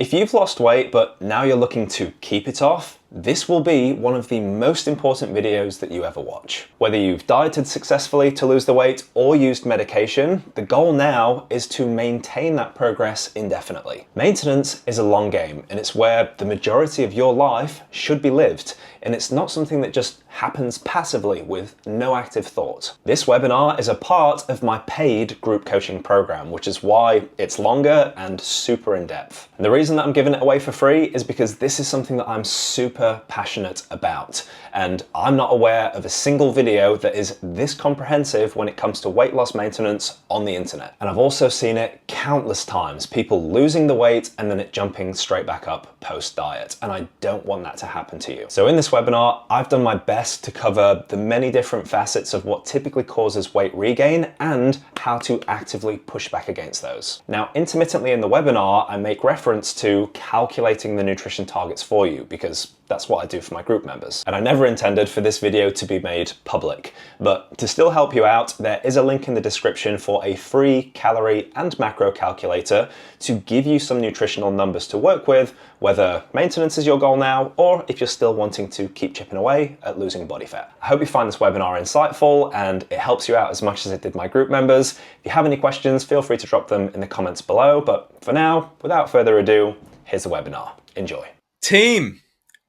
If you've lost weight, but now you're looking to keep it off, this will be one of the most important videos that you ever watch. Whether you've dieted successfully to lose the weight or used medication, the goal now is to maintain that progress indefinitely. Maintenance is a long game, and it's where the majority of your life should be lived, and it's not something that just happens passively with no active thought. This webinar is a part of my paid group coaching program, which is why it's longer and super in-depth. And the reason that I'm giving it away for free is because this is something that I'm super passionate about, and I'm not aware of a single video that is this comprehensive when it comes to weight loss maintenance on the internet. And I've also seen it countless times, people losing the weight and then it jumping straight back up post-diet, and I don't want that to happen to you. So in this webinar, I've done my best to cover the many different facets of what typically causes weight regain and how to actively push back against those. Now, intermittently in the webinar, I make reference to calculating the nutrition targets for you because that's what I do for my group members. And I never intended for this video to be made public, but to still help you out, there is a link in the description for a free calorie and macro calculator to give you some nutritional numbers to work with, whether maintenance is your goal now, or if you're still wanting to keep chipping away at losing body fat. I hope you find this webinar insightful and it helps you out as much as it did my group members. If you have any questions, feel free to drop them in the comments below. But for now, without further ado, here's the webinar. Enjoy. Team,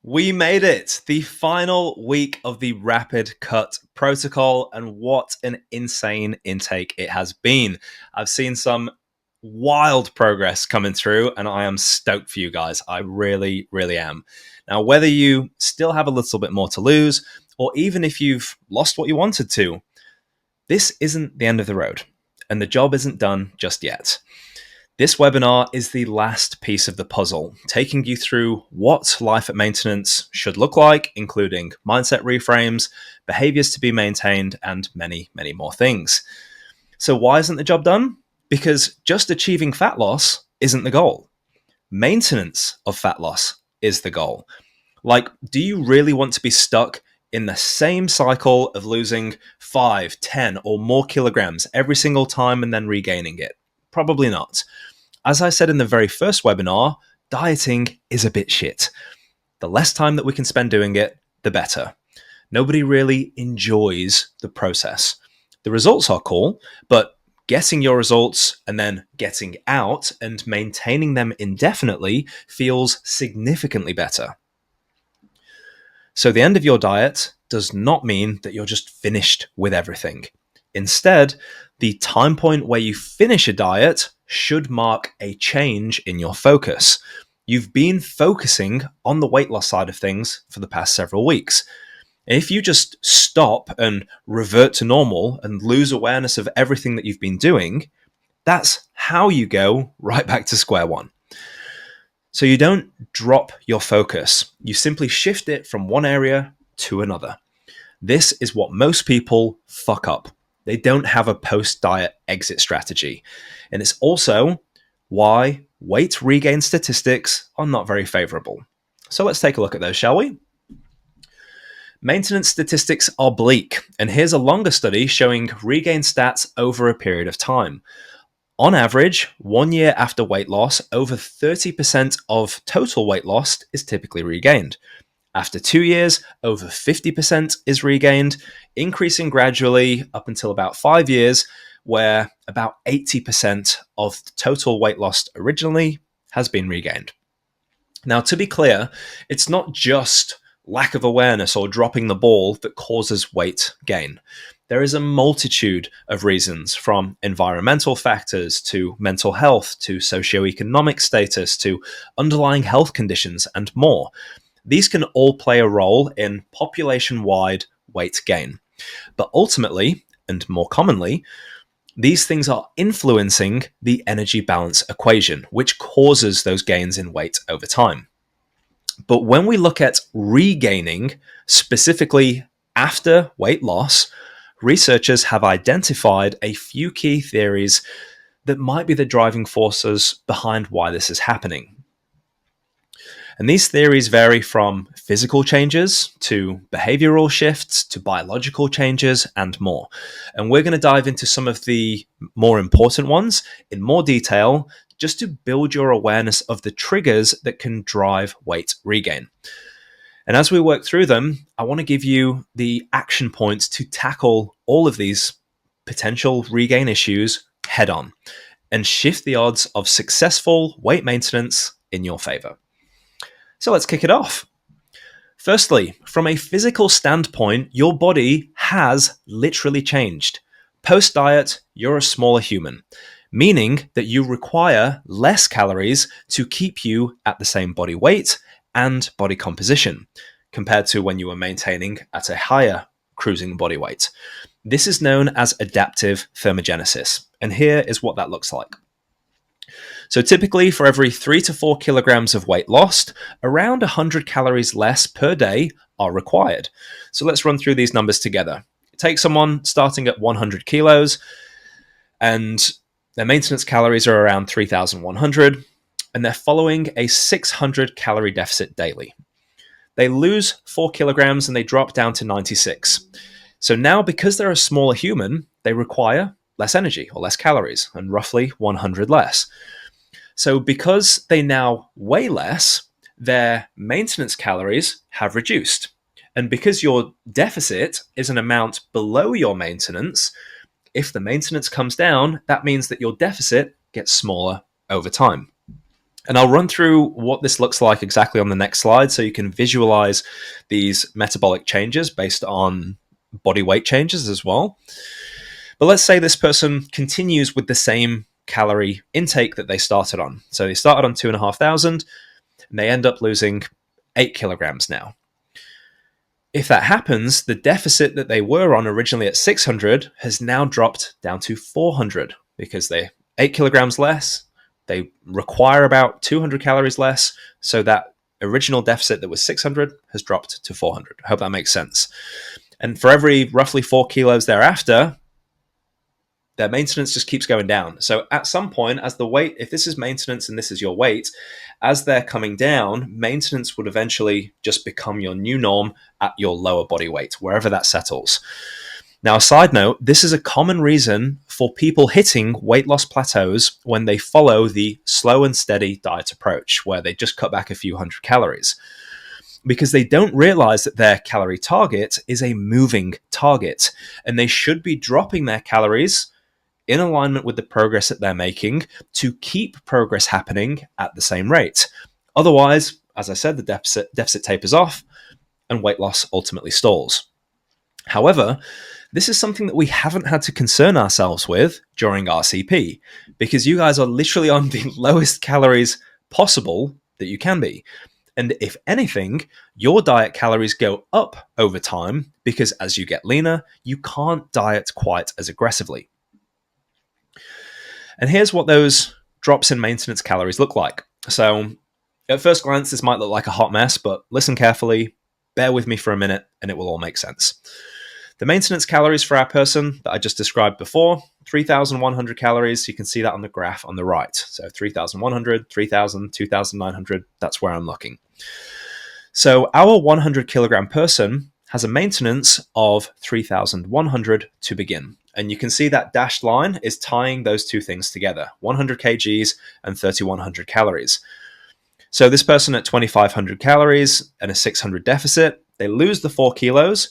we made it. The final week of the Rapid Cut protocol, and what an insane intake it has been. I've seen some wild progress coming through, and I am stoked for you guys. I really, really am. Now, whether you still have a little bit more to lose, or even if you've lost what you wanted to, this isn't the end of the road, and the job isn't done just yet. This webinar is the last piece of the puzzle, taking you through what life at maintenance should look like, including mindset reframes, behaviors to be maintained, and many, many more things. So why isn't the job done? Because just achieving fat loss isn't the goal. Maintenance of fat loss is the goal. Like, do you really want to be stuck in the same cycle of losing 5, 10, or more kilograms every single time and then regaining it? Probably not. As I said in the very first webinar, dieting is a bit shit. The less time that we can spend doing it, the better. Nobody really enjoys the process. The results are cool, but getting your results and then getting out and maintaining them indefinitely feels significantly better. So the end of your diet does not mean that you're just finished with everything. Instead, the time point where you finish a diet should mark a change in your focus. You've been focusing on the weight loss side of things for the past several weeks. If you just stop and revert to normal and lose awareness of everything that you've been doing, that's how you go right back to square one. So you don't drop your focus. You simply shift it from one area to another. This is what most people fuck up. They don't have a post-diet exit strategy. And it's also why weight regain statistics are not very favorable. So let's take a look at those, shall we? Maintenance statistics are bleak, and here's a longer study showing regain stats over a period of time. On average, 1 year after weight loss, over 30% of total weight loss is typically regained. After 2 years, over 50% is regained, increasing gradually up until about 5 years, where about 80% of the total weight lost originally has been regained. Now, to be clear, it's not just lack of awareness or dropping the ball that causes weight gain. There is a multitude of reasons, from environmental factors to mental health to socioeconomic status to underlying health conditions and more. These can all play a role in population-wide weight gain. But ultimately, and more commonly, these things are influencing the energy balance equation, which causes those gains in weight over time. But when we look at regaining, specifically after weight loss, researchers have identified a few key theories that might be the driving forces behind why this is happening. And these theories vary from physical changes to behavioral shifts to biological changes and more. And we're going to dive into some of the more important ones in more detail just to build your awareness of the triggers that can drive weight regain. And as we work through them, I want to give you the action points to tackle all of these potential regain issues head on and shift the odds of successful weight maintenance in your favor. So let's kick it off. Firstly, from a physical standpoint, your body has literally changed. Post-diet, you're a smaller human, meaning that you require less calories to keep you at the same body weight and body composition compared to when you were maintaining at a higher cruising body weight. This is known as adaptive thermogenesis, and here is what that looks like. So typically for every 3 to 4 kilograms of weight lost, around 100 calories less per day are required. So let's run through these numbers together. Take someone starting at 100 kilos and their maintenance calories are around 3,100 and they're following a 600 calorie deficit daily. They lose 4 kilograms and they drop down to 96. So now because they're a smaller human, they require less energy or less calories and roughly 100 less. So because they now weigh less, their maintenance calories have reduced. And because your deficit is an amount below your maintenance, if the maintenance comes down, that means that your deficit gets smaller over time. And I'll run through what this looks like exactly on the next slide so you can visualize these metabolic changes based on body weight changes as well. But let's say this person continues with the same calorie intake that they started on. So they started on 2,500 and they end up losing 8 kilograms now. If that happens, the deficit that they were on originally at 600 has now dropped down to 400 because they're 8 kilograms less. They require about 200 calories less. So that original deficit that was 600 has dropped to 400. I hope that makes sense. And for every roughly 4 kilos thereafter, their maintenance just keeps going down. So at some point, as the weight, if this is maintenance and this is your weight, as they're coming down, maintenance would eventually just become your new norm at your lower body weight, wherever that settles. Now, a side note, this is a common reason for people hitting weight loss plateaus when they follow the slow and steady diet approach, where they just cut back a few hundred calories, because they don't realize that their calorie target is a moving target, and they should be dropping their calories in alignment with the progress that they're making to keep progress happening at the same rate. Otherwise, as I said, the deficit tapers off and weight loss ultimately stalls. However, this is something that we haven't had to concern ourselves with during RCP because you guys are literally on the lowest calories possible that you can be. And if anything, your diet calories go up over time because as you get leaner, you can't diet quite as aggressively. And here's what those drops in maintenance calories look like. So at first glance, this might look like a hot mess, but listen carefully, bear with me for a minute, and it will all make sense. The maintenance calories for our person that I just described before, 3,100 calories. You can see that on the graph on the right. So 3,100, 3,000, 2,900, that's where I'm looking. So our 100 kilogram person has a maintenance of 3,100 to begin. And you can see that dashed line is tying those two things together, 100 kgs and 3,100 calories. So this person at 2,500 calories and a 600 deficit, they lose the 4 kilos.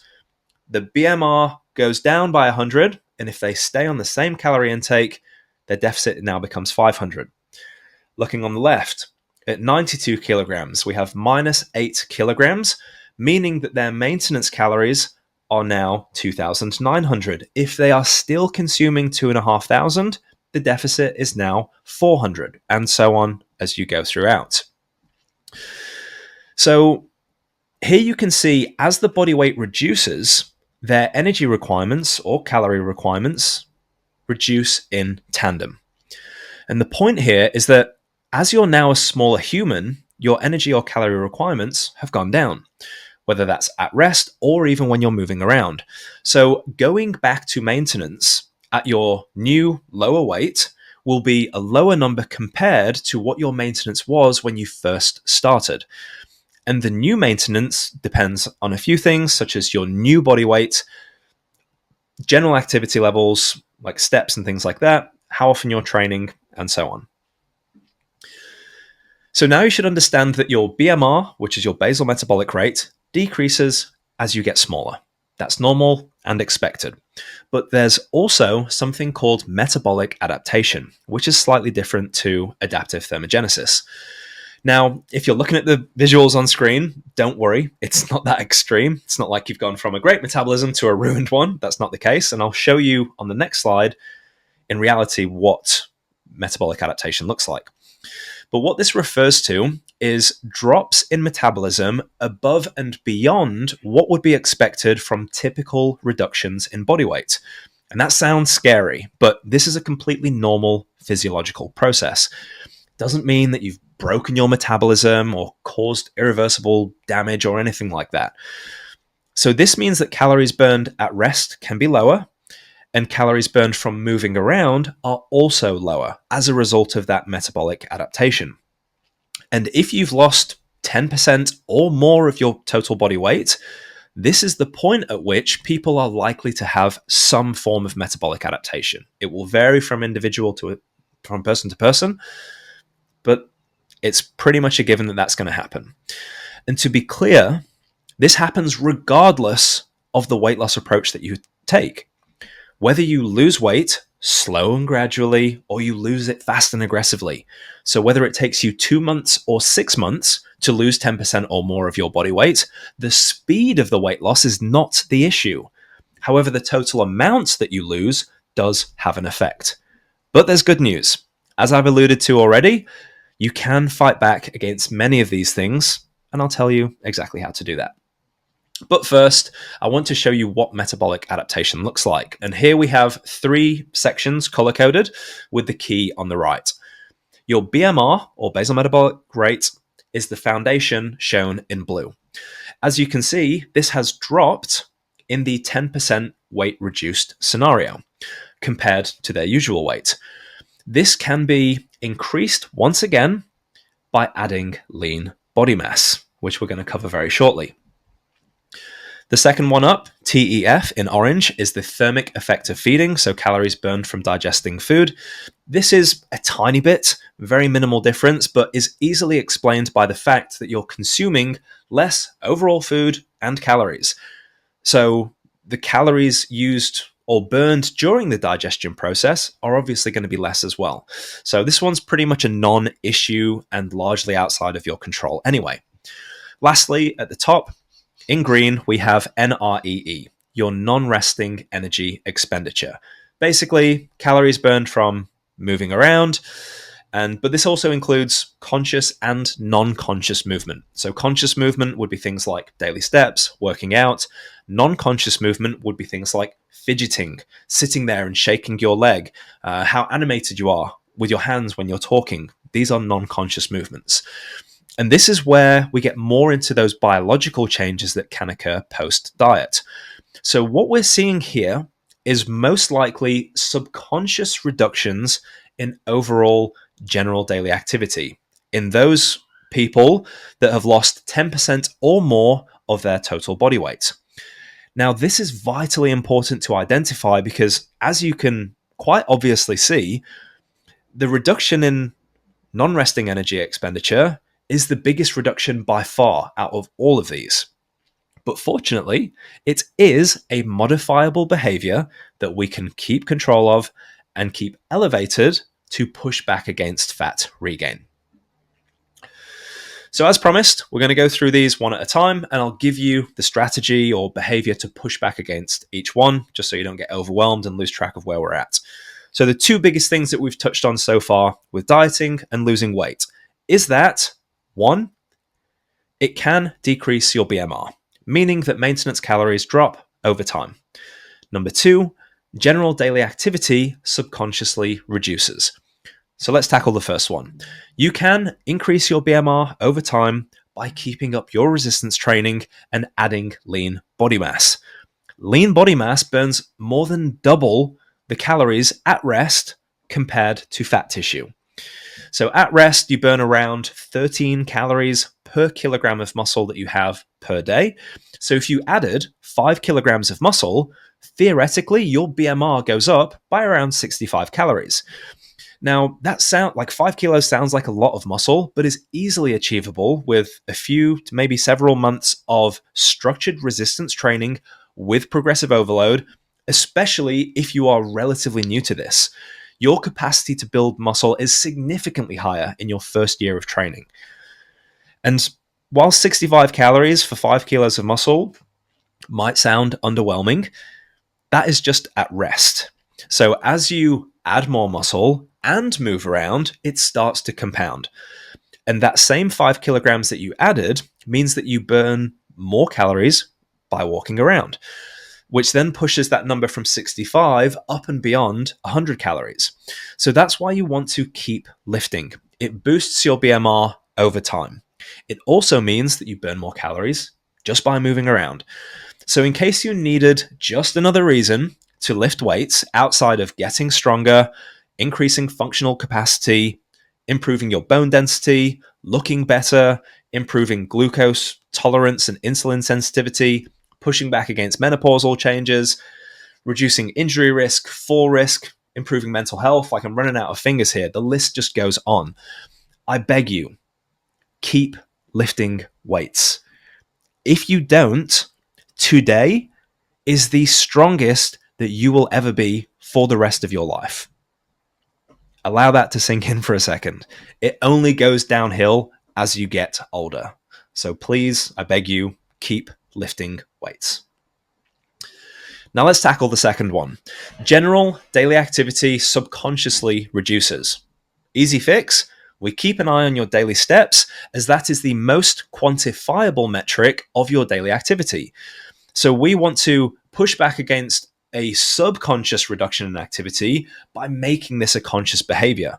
The BMR goes down by 100. And if they stay on the same calorie intake, their deficit now becomes 500. Looking on the left, at 92 kilograms, we have minus 8 kilograms, meaning that their maintenance calories are now 2,900. If they are still consuming 2,500, the deficit is now 400, and so on as you go throughout. So here you can see as the body weight reduces, their energy requirements or calorie requirements reduce in tandem. And the point here is that as you're now a smaller human, your energy or calorie requirements have gone down, whether that's at rest or even when you're moving around. So going back to maintenance at your new lower weight will be a lower number compared to what your maintenance was when you first started. And the new maintenance depends on a few things, such as your new body weight, general activity levels, like steps and things like that, how often you're training, and so on. So now you should understand that your BMR, which is your basal metabolic rate, decreases as you get smaller. That's normal and expected. But there's also something called metabolic adaptation, which is slightly different to adaptive thermogenesis. Now, if you're looking at the visuals on screen, don't worry, it's not that extreme. It's not like you've gone from a great metabolism to a ruined one. That's not the case. And I'll show you on the next slide, in reality, what metabolic adaptation looks like. But what this refers to is drops in metabolism above and beyond what would be expected from typical reductions in body weight. And that sounds scary, but this is a completely normal physiological process. It doesn't mean that you've broken your metabolism or caused irreversible damage or anything like that. So this means that calories burned at rest can be lower, and calories burned from moving around are also lower as a result of that metabolic adaptation. And if you've lost 10% or more of your total body weight, this is the point at which people are likely to have some form of metabolic adaptation. It will vary from person to person, but it's pretty much a given that that's going to happen. And to be clear, this happens regardless of the weight loss approach that you take. Whether you lose weight slow and gradually, or you lose it fast and aggressively. So whether it takes you 2 months or 6 months to lose 10% or more of your body weight, the speed of the weight loss is not the issue. However, the total amount that you lose does have an effect. But there's good news. As I've alluded to already, you can fight back against many of these things, and I'll tell you exactly how to do that. But first, I want to show you what metabolic adaptation looks like. And here we have 3 sections color-coded with the key on the right. Your BMR, or basal metabolic rate, is the foundation shown in blue. As you can see, this has dropped in the 10% weight reduced scenario compared to their usual weight. This can be increased once again by adding lean body mass, which we're going to cover very shortly. The second one up, TEF in orange, is the thermic effect of feeding, so calories burned from digesting food. This is a tiny bit, very minimal difference, but is easily explained by the fact that you're consuming less overall food and calories. So the calories used or burned during the digestion process are obviously going to be less as well. So this one's pretty much a non-issue and largely outside of your control anyway. Lastly, at the top, in green, we have NREE, your non-resting energy expenditure. Basically, calories burned from moving around, but this also includes conscious and non-conscious movement. So conscious movement would be things like daily steps, working out. Non-conscious movement would be things like fidgeting, sitting there and shaking your leg, how animated you are with your hands when you're talking. These are non-conscious movements. And this is where we get more into those biological changes that can occur post-diet. So what we're seeing here is most likely subconscious reductions in overall general daily activity in those people that have lost 10% or more of their total body weight. Now, this is vitally important to identify because, as you can quite obviously see, the reduction in non-resting energy expenditure is the biggest reduction by far out of all of these. But fortunately, it is a modifiable behavior that we can keep control of and keep elevated to push back against fat regain. So as promised, we're going to go through these one at a time, and I'll give you the strategy or behavior to push back against each one, just so you don't get overwhelmed and lose track of where we're at. So the 2 biggest things that we've touched on so far with dieting and losing weight is that 1, it can decrease your BMR, meaning that maintenance calories drop over time. Number 2, general daily activity subconsciously reduces. So let's tackle the first one. You can increase your BMR over time by keeping up your resistance training and adding lean body mass. Lean body mass burns more than double the calories at rest compared to fat tissue. So at rest, you burn around 13 calories per kilogram of muscle that you have per day. So if you added 5 kilograms of muscle, theoretically, your BMR goes up by around 65 calories. Now, that sound like 5 kilos sounds like a lot of muscle, but is easily achievable with a few to maybe several months of structured resistance training with progressive overload, especially if you are relatively new to this. Your capacity to build muscle is significantly higher in your first year of training. And while 65 calories for 5 kilos of muscle might sound underwhelming, that is just at rest. So as you add more muscle and move around, it starts to compound. And that same 5 kilograms that you added means that you burn more calories by walking around, which then pushes that number from 65 up and beyond 100 calories. So that's why you want to keep lifting. It boosts your BMR over time. It also means that you burn more calories just by moving around. So in case you needed just another reason to lift weights outside of getting stronger, increasing functional capacity, improving your bone density, looking better, improving glucose tolerance and insulin sensitivity, pushing back against menopausal changes, reducing injury risk, fall risk, improving mental health. Like, I'm running out of fingers here. The list just goes on. I beg you, keep lifting weights. If you don't, today is the strongest that you will ever be for the rest of your life. Allow that to sink in for a second. It only goes downhill as you get older. So please, I beg you, keep lifting weights. Now let's tackle the second one. General daily activity subconsciously reduces. Easy fix. We keep an eye on your daily steps, as that is the most quantifiable metric of your daily activity. So we want to push back against a subconscious reduction in activity by making this a conscious behavior.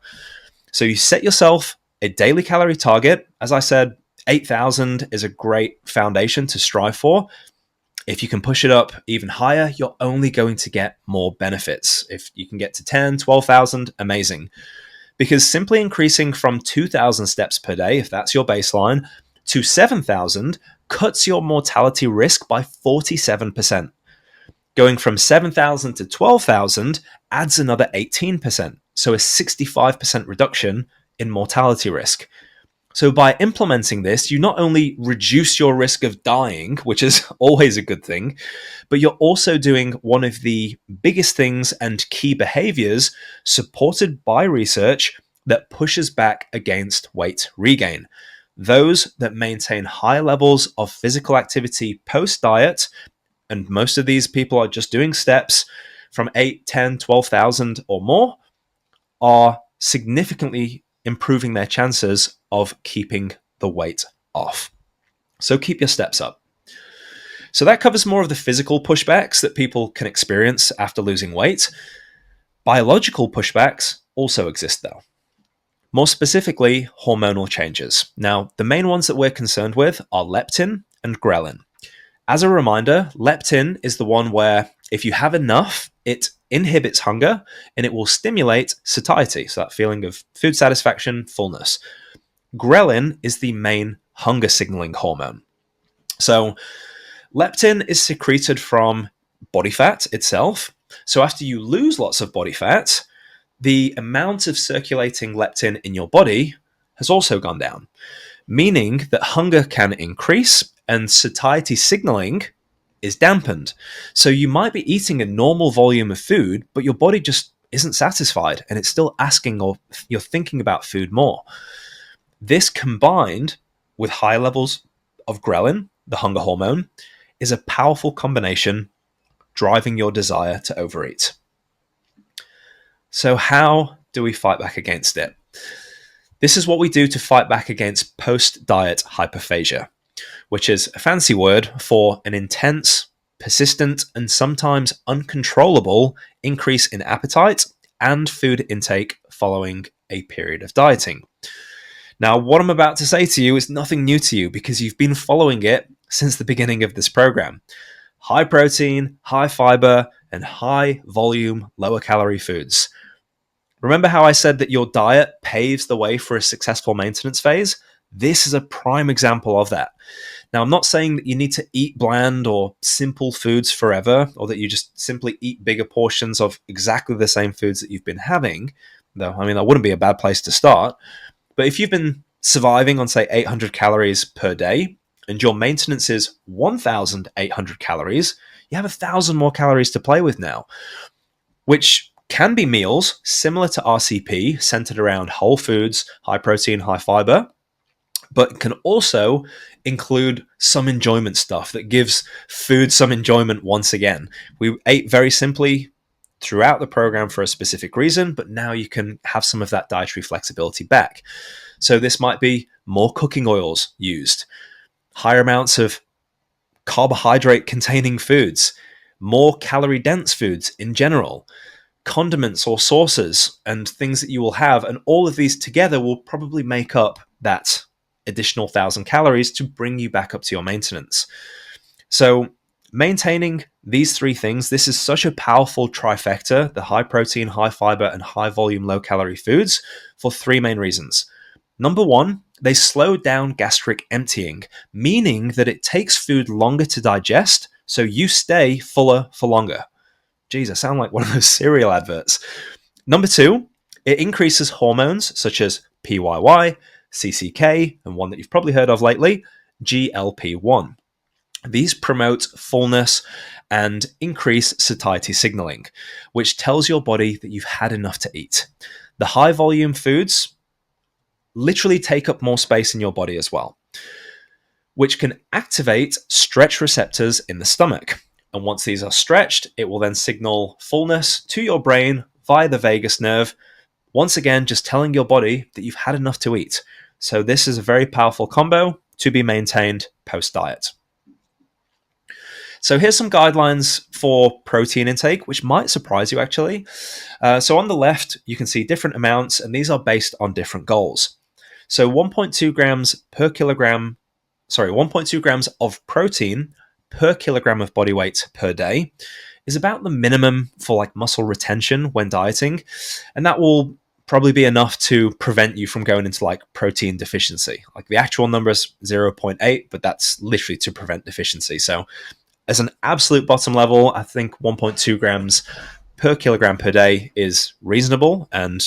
So you set yourself a daily calorie target. As I said, 8,000 is a great foundation to strive for. If you can push it up even higher, you're only going to get more benefits. If you can get to 10, 12,000, amazing. Because simply increasing from 2,000 steps per day, if that's your baseline, to 7,000 cuts your mortality risk by 47%. Going from 7,000 to 12,000 adds another 18%, so a 65% reduction in mortality risk. So by implementing this, you not only reduce your risk of dying, which is always a good thing, but you're also doing one of the biggest things and key behaviors supported by research that pushes back against weight regain. Those that maintain high levels of physical activity post-diet, and most of these people are just doing steps from 8, 10, 12,000 or more, are significantly improving their chances of keeping the weight off. So keep your steps up. So that covers more of the physical pushbacks that people can experience after losing weight. Biological pushbacks also exist though. More specifically, hormonal changes. Now, the main ones that we're concerned with are leptin and ghrelin. As a reminder, leptin is the one where if you have enough, it inhibits hunger and it will stimulate satiety, so that feeling of food satisfaction, fullness. Ghrelin is the main hunger signaling hormone. So leptin is secreted from body fat itself. So after you lose lots of body fat, the amount of circulating leptin in your body has also gone down, meaning that hunger can increase and satiety signaling is dampened. So you might be eating a normal volume of food, but your body just isn't satisfied and it's still asking, or you're thinking about food more. This combined with high levels of ghrelin, the hunger hormone, is a powerful combination driving your desire to overeat. So how do we fight back against it? This is what we do to fight back against post-diet hyperphagia, which is a fancy word for an intense, persistent, and sometimes uncontrollable increase in appetite and food intake following a period of dieting. Now, what I'm about to say to you is nothing new to you because you've been following it since the beginning of this program. High protein, high fiber, and high volume, lower calorie foods. Remember how I said that your diet paves the way for a successful maintenance phase? This is a prime example of that. Now, I'm not saying that you need to eat bland or simple foods forever, or that you just simply eat bigger portions of exactly the same foods that you've been having. though. I mean, that wouldn't be a bad place to start. But if you've been surviving on, say, 800 calories per day, and your maintenance is 1,800 calories, you have 1,000 more calories to play with now, which can be meals similar to RCP, centered around whole foods, high protein, high fiber, but can also include some enjoyment stuff that gives food some enjoyment once again. We ate very simply throughout the program for a specific reason, but now you can have some of that dietary flexibility back. So this might be more cooking oils used, higher amounts of carbohydrate containing foods, more calorie dense foods in general, condiments or sauces and things that you will have. And all of these together will probably make up that additional 1,000 calories to bring you back up to your maintenance. So maintaining these three things, this is such a powerful trifecta, the high protein, high fiber, and high volume, low calorie foods, for three main reasons. Number one, they slow down gastric emptying, meaning that it takes food longer to digest, so you stay fuller for longer. Geez, I sound like one of those cereal adverts. Number two, it increases hormones such as PYY, CCK, and one that you've probably heard of lately, GLP-1. These promote fullness and increase satiety signaling, which tells your body that you've had enough to eat. The high volume foods literally take up more space in your body as well, which can activate stretch receptors in the stomach. And once these are stretched, it will then signal fullness to your brain via the vagus nerve, once again, just telling your body that you've had enough to eat. So this is a very powerful combo to be maintained post-diet. So here's some guidelines for protein intake, which might surprise you actually. So on the left, you can see different amounts, and these are based on different goals. So 1.2 grams of protein per kilogram of body weight per day is about the minimum for like muscle retention when dieting. And that will probably be enough to prevent you from going into like protein deficiency. Like the actual number is 0.8, but that's literally to prevent deficiency. So as an absolute bottom level, I think 1.2 grams per kilogram per day is reasonable. And,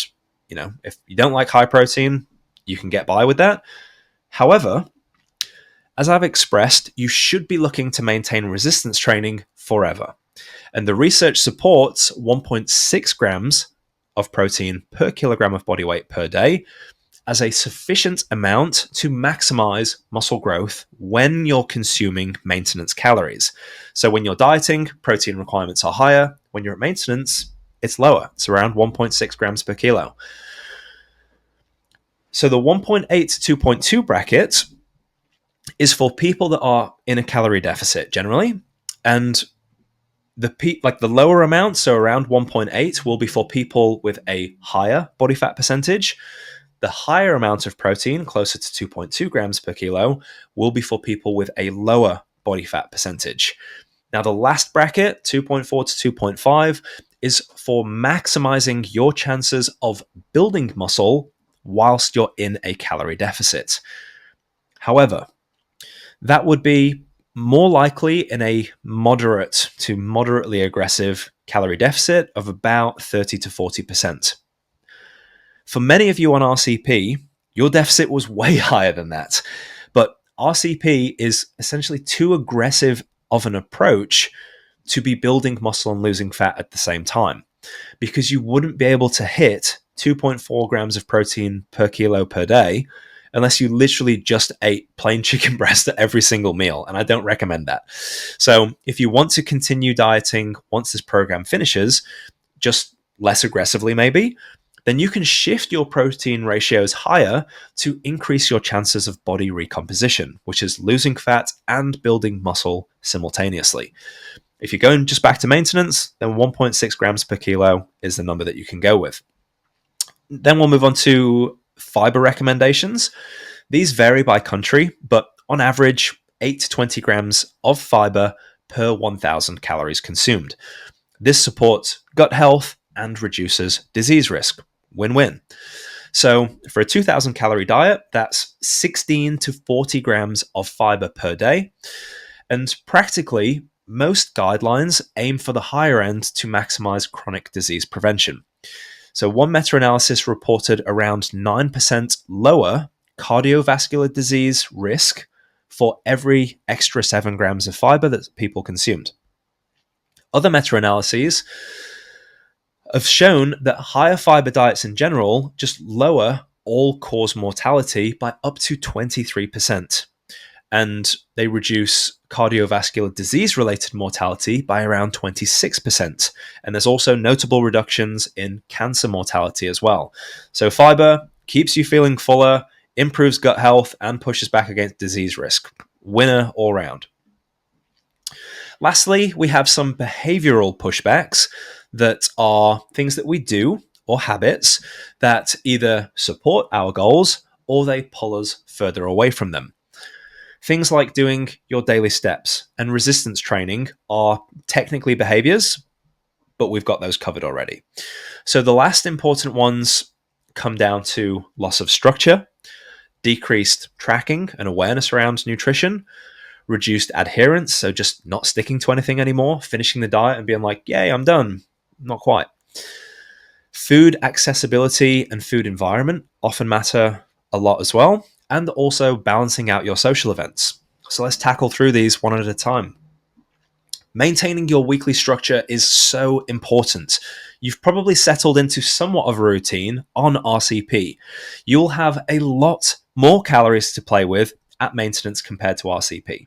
you know, if you don't like high protein, you can get by with that. However, as I've expressed, you should be looking to maintain resistance training forever. And the research supports 1.6 grams of protein per kilogram of body weight per day as a sufficient amount to maximize muscle growth when you're consuming maintenance calories. So when you're dieting, protein requirements are higher. When you're at maintenance, it's lower. It's around 1.6 grams per kilo. So the 1.8 to 2.2 bracket is for people that are in a calorie deficit generally. And the lower amount, so around 1.8, will be for people with a higher body fat percentage. The higher amount of protein, closer to 2.2 grams per kilo, will be for people with a lower body fat percentage. Now, the last bracket, 2.4 to 2.5, is for maximizing your chances of building muscle whilst you're in a calorie deficit. However, that would be more likely in a moderate to moderately aggressive calorie deficit of about 30 to 40%. For many of you on RCP, your deficit was way higher than that. But RCP is essentially too aggressive of an approach to be building muscle and losing fat at the same time, because you wouldn't be able to hit 2.4 grams of protein per kilo per day unless you literally just ate plain chicken breast at every single meal. And I don't recommend that. So if you want to continue dieting once this program finishes, just less aggressively maybe, then you can shift your protein ratios higher to increase your chances of body recomposition, which is losing fat and building muscle simultaneously. If you're going just back to maintenance, then 1.6 grams per kilo is the number that you can go with. Then we'll move on to fiber recommendations. These vary by country, but on average, 8 to 20 grams of fiber per 1,000 calories consumed. This supports gut health and reduces disease risk. Win-win. So for a 2,000 calorie diet, that's 16 to 40 grams of fiber per day. And practically, most guidelines aim for the higher end to maximize chronic disease prevention. So one meta-analysis reported around 9% lower cardiovascular disease risk for every extra 7 grams of fiber that people consumed. Other meta-analyses have shown that higher fiber diets in general just lower all-cause mortality by up to 23%. And they reduce cardiovascular disease-related mortality by around 26%. And there's also notable reductions in cancer mortality as well. So fiber keeps you feeling fuller, improves gut health, and pushes back against disease risk. Winner all round. Lastly, we have some behavioral pushbacks that are things that we do or habits that either support our goals or they pull us further away from them. Things like doing your daily steps and resistance training are technically behaviors, but we've got those covered already. So the last important ones come down to loss of structure, decreased tracking and awareness around nutrition, reduced adherence, so just not sticking to anything anymore, finishing the diet and being like, yay, I'm done. Not quite. Food accessibility and food environment often matter a lot as well, and also balancing out your social events. So let's tackle through these one at a time. Maintaining your weekly structure is so important. You've probably settled into somewhat of a routine on RCP. You'll have a lot more calories to play with at maintenance compared to RCP.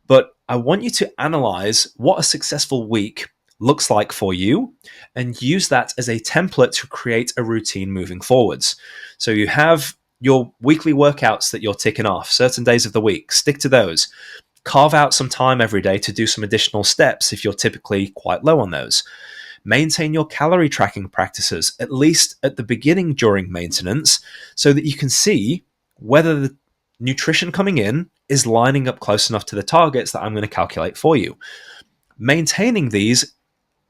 But I want you to analyze what a successful week looks like for you and use that as a template to create a routine moving forwards. So you have your weekly workouts that you're ticking off, certain days of the week, stick to those. Carve out some time every day to do some additional steps if you're typically quite low on those. Maintain your calorie tracking practices, at least at the beginning during maintenance, so that you can see whether the nutrition coming in is lining up close enough to the targets that I'm going to calculate for you. Maintaining these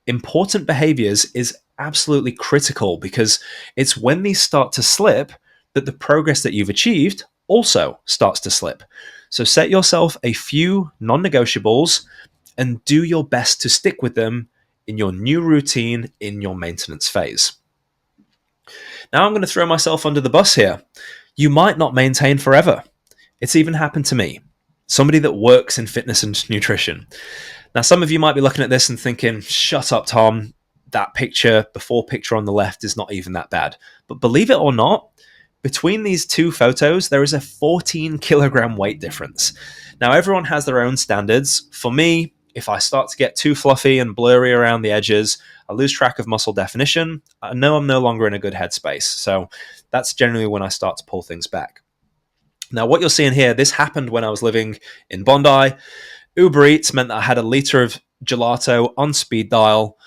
important behaviors is absolutely critical because it's when these start to slip that the progress that you've achieved also starts to slip. So set yourself a few non-negotiables and do your best to stick with them in your new routine in your maintenance phase. Now I'm going to throw myself under the bus here. You might not maintain forever. It's even happened to me, somebody that works in fitness and nutrition. Now, some of you might be looking at this and thinking, shut up, Tom. That before picture on the left is not even that bad. But believe it or not, between these two photos, there is a 14 kilogram weight difference. Now, everyone has their own standards. For me, if I start to get too fluffy and blurry around the edges, I lose track of muscle definition. I know I'm no longer in a good headspace. So that's generally when I start to pull things back. Now, what you're seeing here, this happened when I was living in Bondi. Uber Eats meant that I had a litre of gelato on speed dial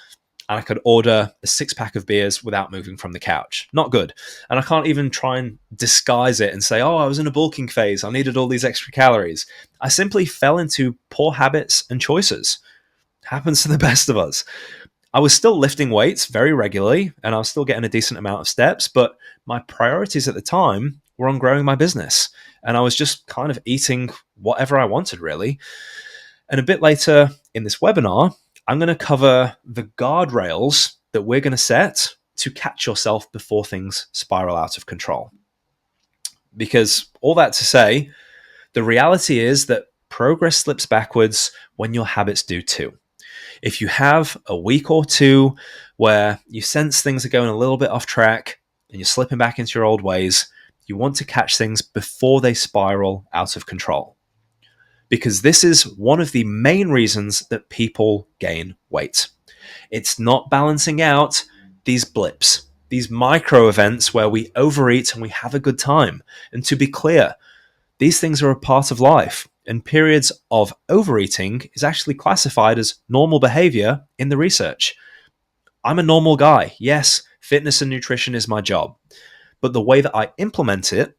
and I could order a 6-pack of beers without moving from the couch. Not good. And I can't even try and disguise it and say, oh, I was in a bulking phase. I needed all these extra calories. I simply fell into poor habits and choices. Happens to the best of us. I was still lifting weights very regularly and I was still getting a decent amount of steps, but my priorities at the time were on growing my business. And I was just kind of eating whatever I wanted, really. And a bit later in this webinar, I'm going to cover the guardrails that we're going to set to catch yourself before things spiral out of control. Because all that to say, the reality is that progress slips backwards when your habits do too. If you have a week or two where you sense things are going a little bit off track and you're slipping back into your old ways, you want to catch things before they spiral out of control. Because this is one of the main reasons that people gain weight. It's not balancing out these blips, these micro events where we overeat and we have a good time. And to be clear, these things are a part of life, and periods of overeating is actually classified as normal behavior in the research. I'm a normal guy. Yes, fitness and nutrition is my job. But the way that I implement it,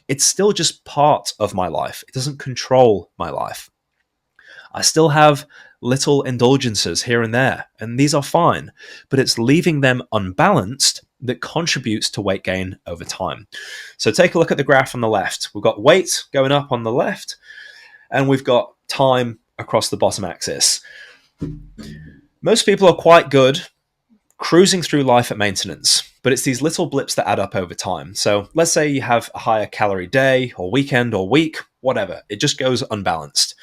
it's still just part of my life. It doesn't control my life. I still have little indulgences here and there, and these are fine, but it's leaving them unbalanced that contributes to weight gain over time. So take a look at the graph on the left. We've got weight going up on the left, and we've got time across the bottom axis. Most people are quite good cruising through life at maintenance, but it's these little blips that add up over time. So let's say you have a higher calorie day or weekend or week, whatever. It just goes unbalanced.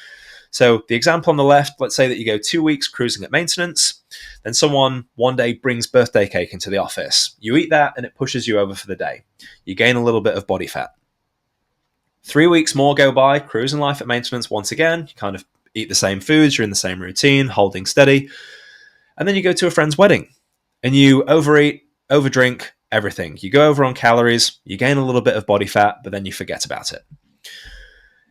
So the example on the left, let's say that you go 2 weeks cruising at maintenance, then someone one day brings birthday cake into the office. You eat that and it pushes you over for the day. You gain a little bit of body fat. 3 weeks more go by, cruising life at maintenance once again. You kind of eat the same foods, you're in the same routine, holding steady. And then you go to a friend's wedding and you overeat, overdrink, everything. You go over on calories, you gain a little bit of body fat, but then you forget about it.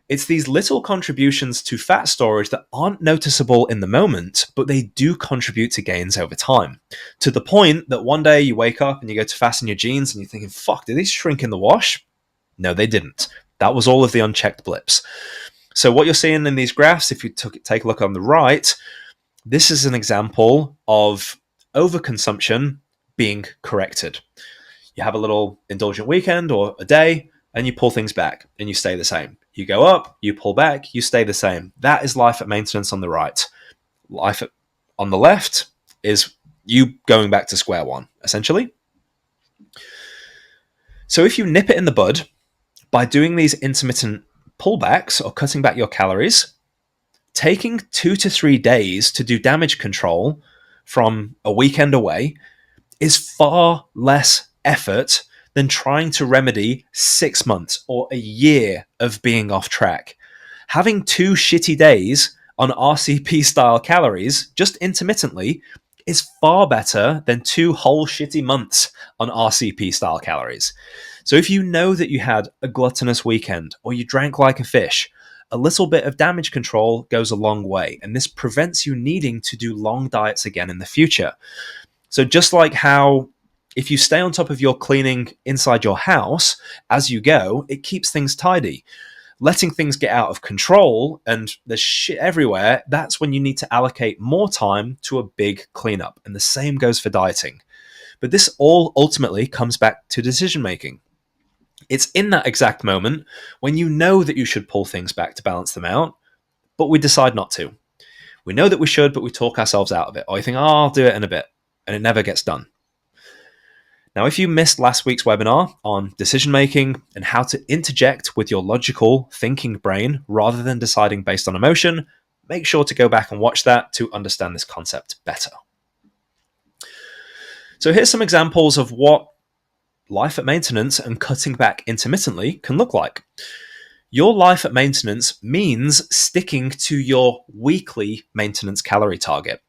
It's these little contributions to fat storage that aren't noticeable in the moment, but they do contribute to gains over time. To the point that one day you wake up and you go to fasten your jeans and you're thinking, fuck, did these shrink in the wash? No, they didn't. That was all of the unchecked blips. So what you're seeing in these graphs, if you take a look on the right, this is an example of overconsumption being corrected. You have a little indulgent weekend or a day, and you pull things back and you stay the same. You go up, you pull back, you stay the same. That is life at maintenance on the right. Life on the left is you going back to square one, essentially. So if you nip it in the bud by doing these intermittent pullbacks or cutting back your calories, taking 2 to 3 days to do damage control from a weekend away is far less effort than trying to remedy 6 months or a year of being off track. Having 2 shitty days on RCP style calories just intermittently is far better than 2 whole shitty months on RCP style calories. So if you know that you had a gluttonous weekend or you drank like a fish, a little bit of damage control goes a long way, and this prevents you needing to do long diets again in the future. So just like how if you stay on top of your cleaning inside your house as you go, it keeps things tidy. Letting things get out of control and there's shit everywhere, that's when you need to allocate more time to a big cleanup. And the same goes for dieting. But this all ultimately comes back to decision making. It's in that exact moment when you know that you should pull things back to balance them out, but we decide not to. We know that we should, but we talk ourselves out of it. Or you think, oh, I'll do it in a bit. And it never gets done. Now, if you missed last week's webinar on decision making and how to interject with your logical thinking brain rather than deciding based on emotion, make sure to go back and watch that to understand this concept better. So here's some examples of what life at maintenance and cutting back intermittently can look like. Your life at maintenance means sticking to your weekly maintenance calorie target.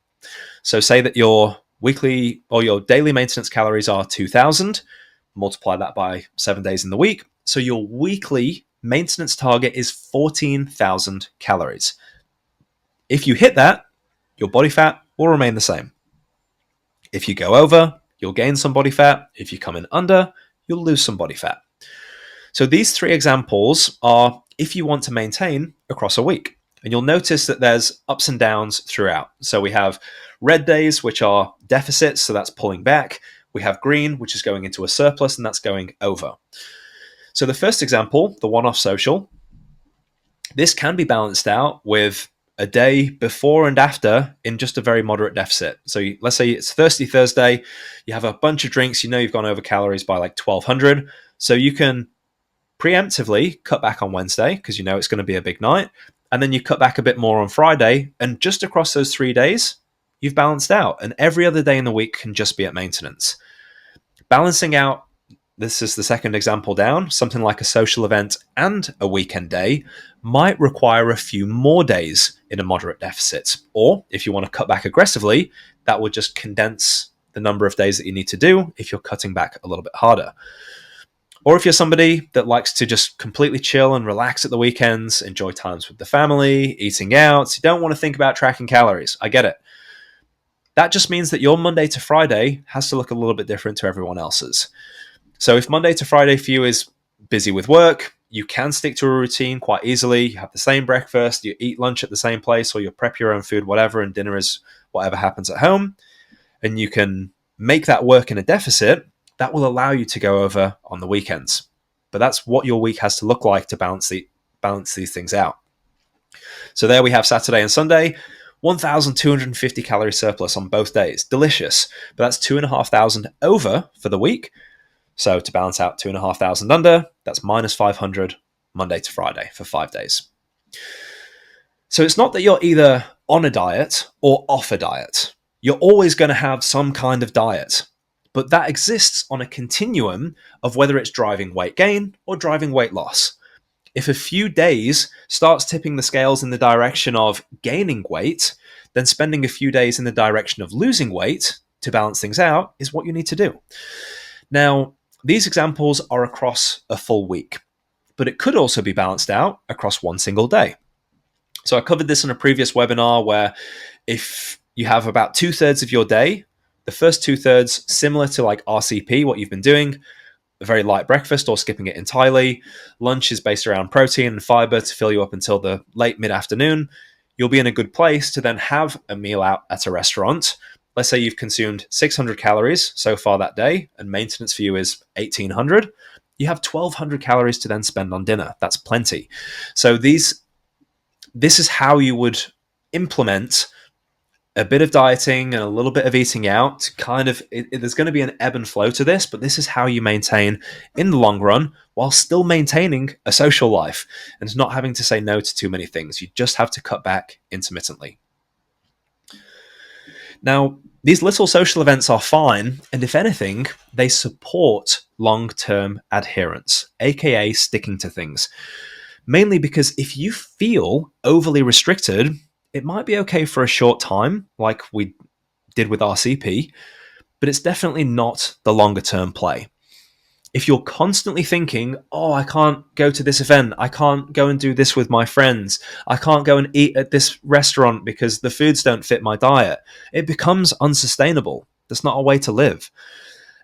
So say that your weekly or your daily maintenance calories are 2,000, multiply that by 7 days in the week. So your weekly maintenance target is 14,000 calories. If you hit that, your body fat will remain the same. If you go over, you'll gain some body fat. If you come in under, you'll lose some body fat. So these 3 examples are if you want to maintain across a week. And you'll notice that there's ups and downs throughout. So we have red days, which are deficits, so that's pulling back. We have green, which is going into a surplus, and that's going over. So the first example, the one-off social, this can be balanced out with a day before and after in just a very moderate deficit. So let's say it's Thirsty Thursday, you have a bunch of drinks, you know you've gone over calories by like 1,200, so you can preemptively cut back on Wednesday because you know it's going to be a big night, and then you cut back a bit more on Friday, and just across those 3 days, you've balanced out, and every other day in the week can just be at maintenance. Balancing out, this is the second example down, something like a social event and a weekend day might require a few more days in a moderate deficit. Or if you want to cut back aggressively, that will just condense the number of days that you need to do if you're cutting back a little bit harder. Or if you're somebody that likes to just completely chill and relax at the weekends, enjoy times with the family, eating out, you don't want to think about tracking calories. I get it. That just means that your Monday to Friday has to look a little bit different to everyone else's. So if Monday to Friday for you is busy with work, you can stick to a routine quite easily. You have the same breakfast, you eat lunch at the same place, or you prep your own food, whatever, and dinner is whatever happens at home. And you can make that work in a deficit. That will allow you to go over on the weekends. But that's what your week has to look like to balance these things out. So there we have Saturday and Sunday. 1,250 calorie surplus on both days. Delicious. But that's 2,500 over for the week. So to balance out 2,500 under, that's minus 500 Monday to Friday for 5 days. So it's not that you're either on a diet or off a diet. You're always going to have some kind of diet, but that exists on a continuum of whether it's driving weight gain or driving weight loss. If a few days starts tipping the scales in the direction of gaining weight, then spending a few days in the direction of losing weight to balance things out is what you need to do. Now, these examples are across a full week, but it could also be balanced out across one single day. So I covered this in a previous webinar where if you have about 2/3 of your day, the first 2/3 similar to like RCP, what you've been doing, a very light breakfast or skipping it entirely. Lunch is based around protein and fiber to fill you up until the late mid-afternoon. You'll be in a good place to then have a meal out at a restaurant. Let's say you've consumed 600 calories so far that day and maintenance for you is 1,800. You have 1,200 calories to then spend on dinner. That's plenty. So this is how you would implement a bit of dieting and a little bit of eating out. There's going to be an ebb and flow to this, but this is how you maintain in the long run while still maintaining a social life and not having to say no to too many things. You just have to cut back intermittently. Now, these little social events are fine, and if anything, they support long-term adherence, aka sticking to things. Mainly because if you feel overly restricted, it might be okay for a short time, like we did with RCP, but it's definitely not the longer term play. If you're constantly thinking, oh, I can't go to this event, I can't go and do this with my friends, I can't go and eat at this restaurant because the foods don't fit my diet, it becomes unsustainable. That's not a way to live.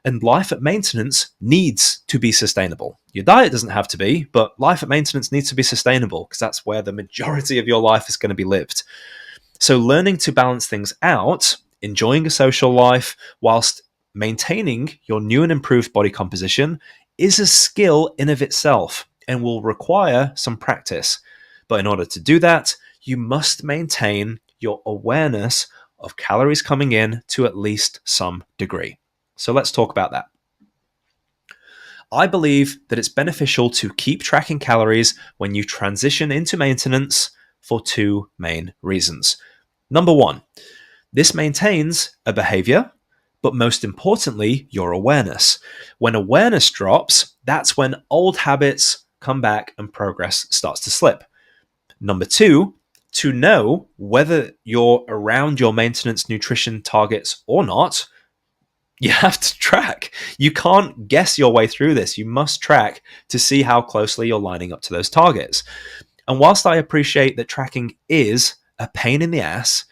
And life at maintenance needs to be sustainable. Your diet doesn't have to be, but life at maintenance needs to be sustainable because that's where the majority of your life is going to be lived. So learning to balance things out, enjoying a social life whilst maintaining your new and improved body composition is a skill in of itself and will require some practice. But in order to do that, you must maintain your awareness of calories coming in to at least some degree. So let's talk about that. I believe that it's beneficial to keep tracking calories when you transition into maintenance for two main reasons. Number one, this maintains a behavior, but most importantly, your awareness. When awareness drops, that's when old habits come back and progress starts to slip. Number two, to know whether you're around your maintenance nutrition targets or not, you have to track. You can't guess your way through this. You must track to see how closely you're lining up to those targets. And whilst I appreciate that tracking is a pain in the ass,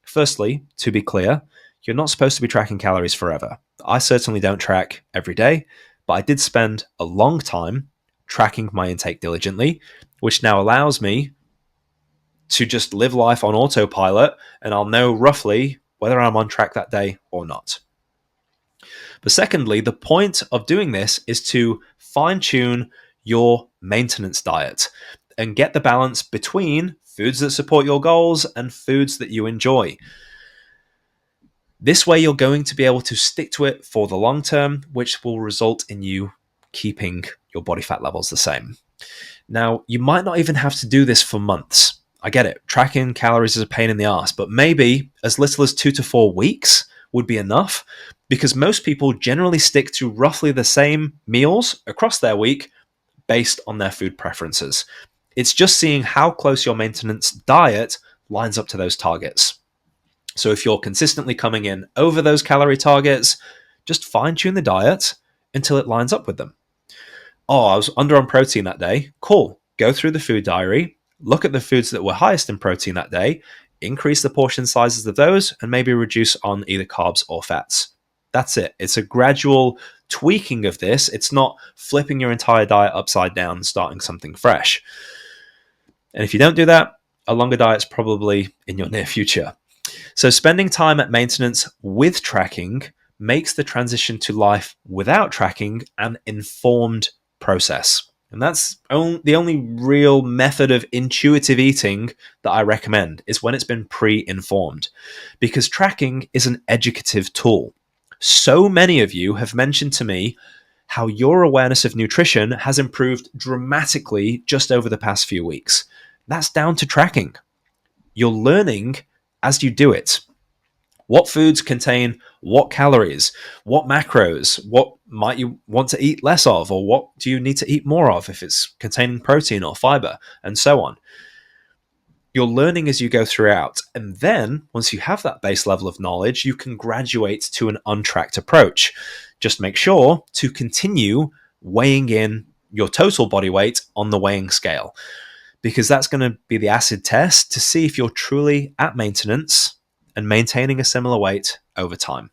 firstly, to be clear, you're not supposed to be tracking calories forever. I certainly don't track every day, but I did spend a long time tracking my intake diligently, which now allows me to just live life on autopilot, and I'll know roughly whether I'm on track that day or not. But secondly, the point of doing this is to fine-tune your maintenance diet and get the balance between foods that support your goals and foods that you enjoy. This way, you're going to be able to stick to it for the long term, which will result in you keeping your body fat levels the same. Now, you might not even have to do this for months. I get it. Tracking calories is a pain in the ass, but maybe as little as 2 to 4 weeks would be enough, because most people generally stick to roughly the same meals across their week based on their food preferences. It's just seeing how close your maintenance diet lines up to those targets. So if you're consistently coming in over those calorie targets, just fine-tune the diet until it lines up with them. Oh, I was under on protein that day. Cool. Go through the food diary, look at the foods that were highest in protein that day, increase the portion sizes of those, and maybe reduce on either carbs or fats. That's it. It's a gradual tweaking of this. It's not flipping your entire diet upside down and starting something fresh. And if you don't do that, a longer diet's probably in your near future. So spending time at maintenance with tracking makes the transition to life without tracking an informed process. And that's the only real method of intuitive eating that I recommend is when it's been pre-informed, because tracking is an educative tool. So many of you have mentioned to me how your awareness of nutrition has improved dramatically just over the past few weeks. That's down to tracking. You're learning as you do it. What foods contain what calories, what macros, what might you want to eat less of, or what do you need to eat more of if it's containing protein or fiber, and so on. You're learning as you go throughout. And then once you have that base level of knowledge, you can graduate to an untracked approach. Just make sure to continue weighing in your total body weight on the weighing scale, because that's going to be the acid test to see if you're truly at maintenance and maintaining a similar weight over time.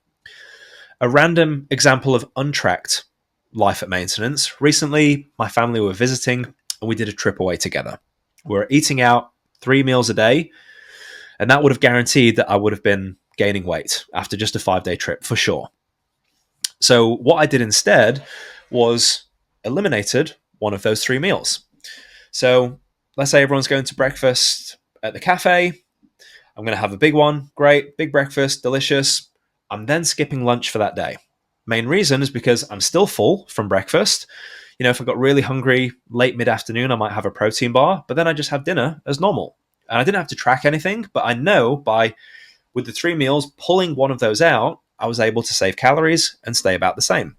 A random example of untracked life at maintenance. Recently, my family were visiting and we did a trip away together. We were eating out 3 meals a day, and that would have guaranteed that I would have been gaining weight after just a 5-day trip for sure. So what I did instead was eliminated one of those 3 meals. So let's say everyone's going to breakfast at the cafe. I'm going to have a big one. Great. Big breakfast. Delicious. I'm then skipping lunch for that day. Main reason is because I'm still full from breakfast. You know, if I got really hungry late mid-afternoon, I might have a protein bar, but then I just have dinner as normal. And I didn't have to track anything, but I know with the 3 meals, pulling one of those out, I was able to save calories and stay about the same.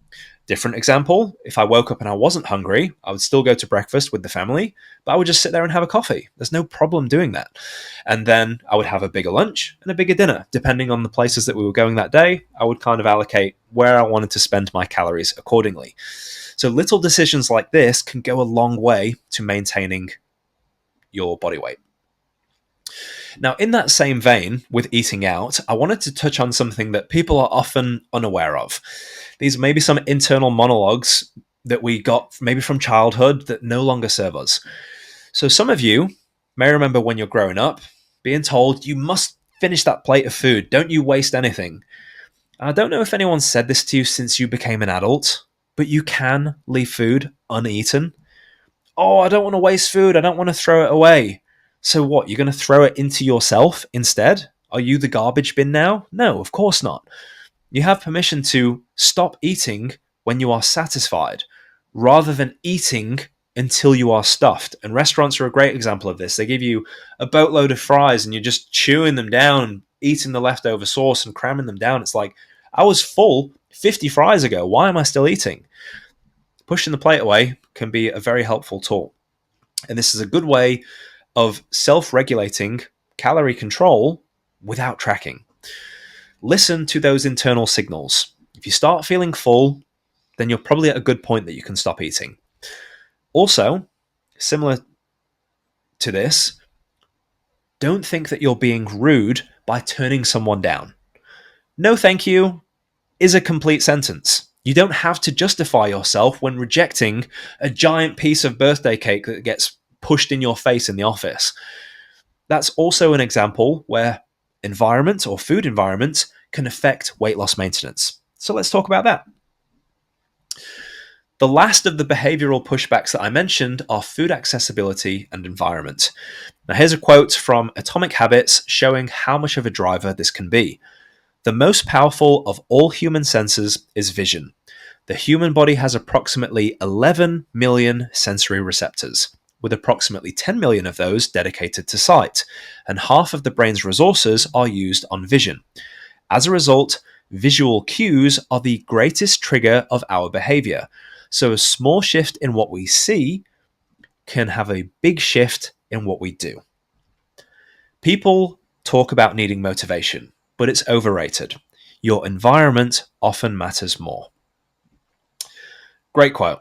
Different example, if I woke up and I wasn't hungry, I would still go to breakfast with the family, but I would just sit there and have a coffee. There's no problem doing that. And then I would have a bigger lunch and a bigger dinner. Depending on the places that we were going that day, I would kind of allocate where I wanted to spend my calories accordingly. So little decisions like this can go a long way to maintaining your body weight. Now, in that same vein with eating out, I wanted to touch on something that people are often unaware of. These may be some internal monologues that we got maybe from childhood that no longer serve us. So some of you may remember when you're growing up being told you must finish that plate of food. Don't you waste anything. I don't know if anyone said this to you since you became an adult, but you can leave food uneaten. Oh, I don't want to waste food. I don't want to throw it away. So what, you're going to throw it into yourself instead? Are you the garbage bin now? No, of course not. You have permission to stop eating when you are satisfied, rather than eating until you are stuffed. And restaurants are a great example of this. They give you a boatload of fries and you're just chewing them down, eating the leftover sauce and cramming them down. It's like, I was full 50 fries ago. Why am I still eating? Pushing the plate away can be a very helpful tool. And this is a good way of self-regulating calorie control without tracking. Listen to those internal signals. If you start feeling full, then you're probably at a good point that you can stop eating. Also, similar to this, don't think that you're being rude by turning someone down. No thank you is a complete sentence. You don't have to justify yourself when rejecting a giant piece of birthday cake that gets pushed in your face in the office. That's also an example where environment or food environment can affect weight loss maintenance. So let's talk about that. The last of the behavioral pushbacks that I mentioned are food accessibility and environment. Now here's a quote from Atomic Habits showing how much of a driver this can be. The most powerful of all human senses is vision. The human body has approximately 11 million sensory receptors, with approximately 10 million of those dedicated to sight, and half of the brain's resources are used on vision. As a result, visual cues are the greatest trigger of our behavior. So a small shift in what we see can have a big shift in what we do. People talk about needing motivation, but it's overrated. Your environment often matters more. Great quote.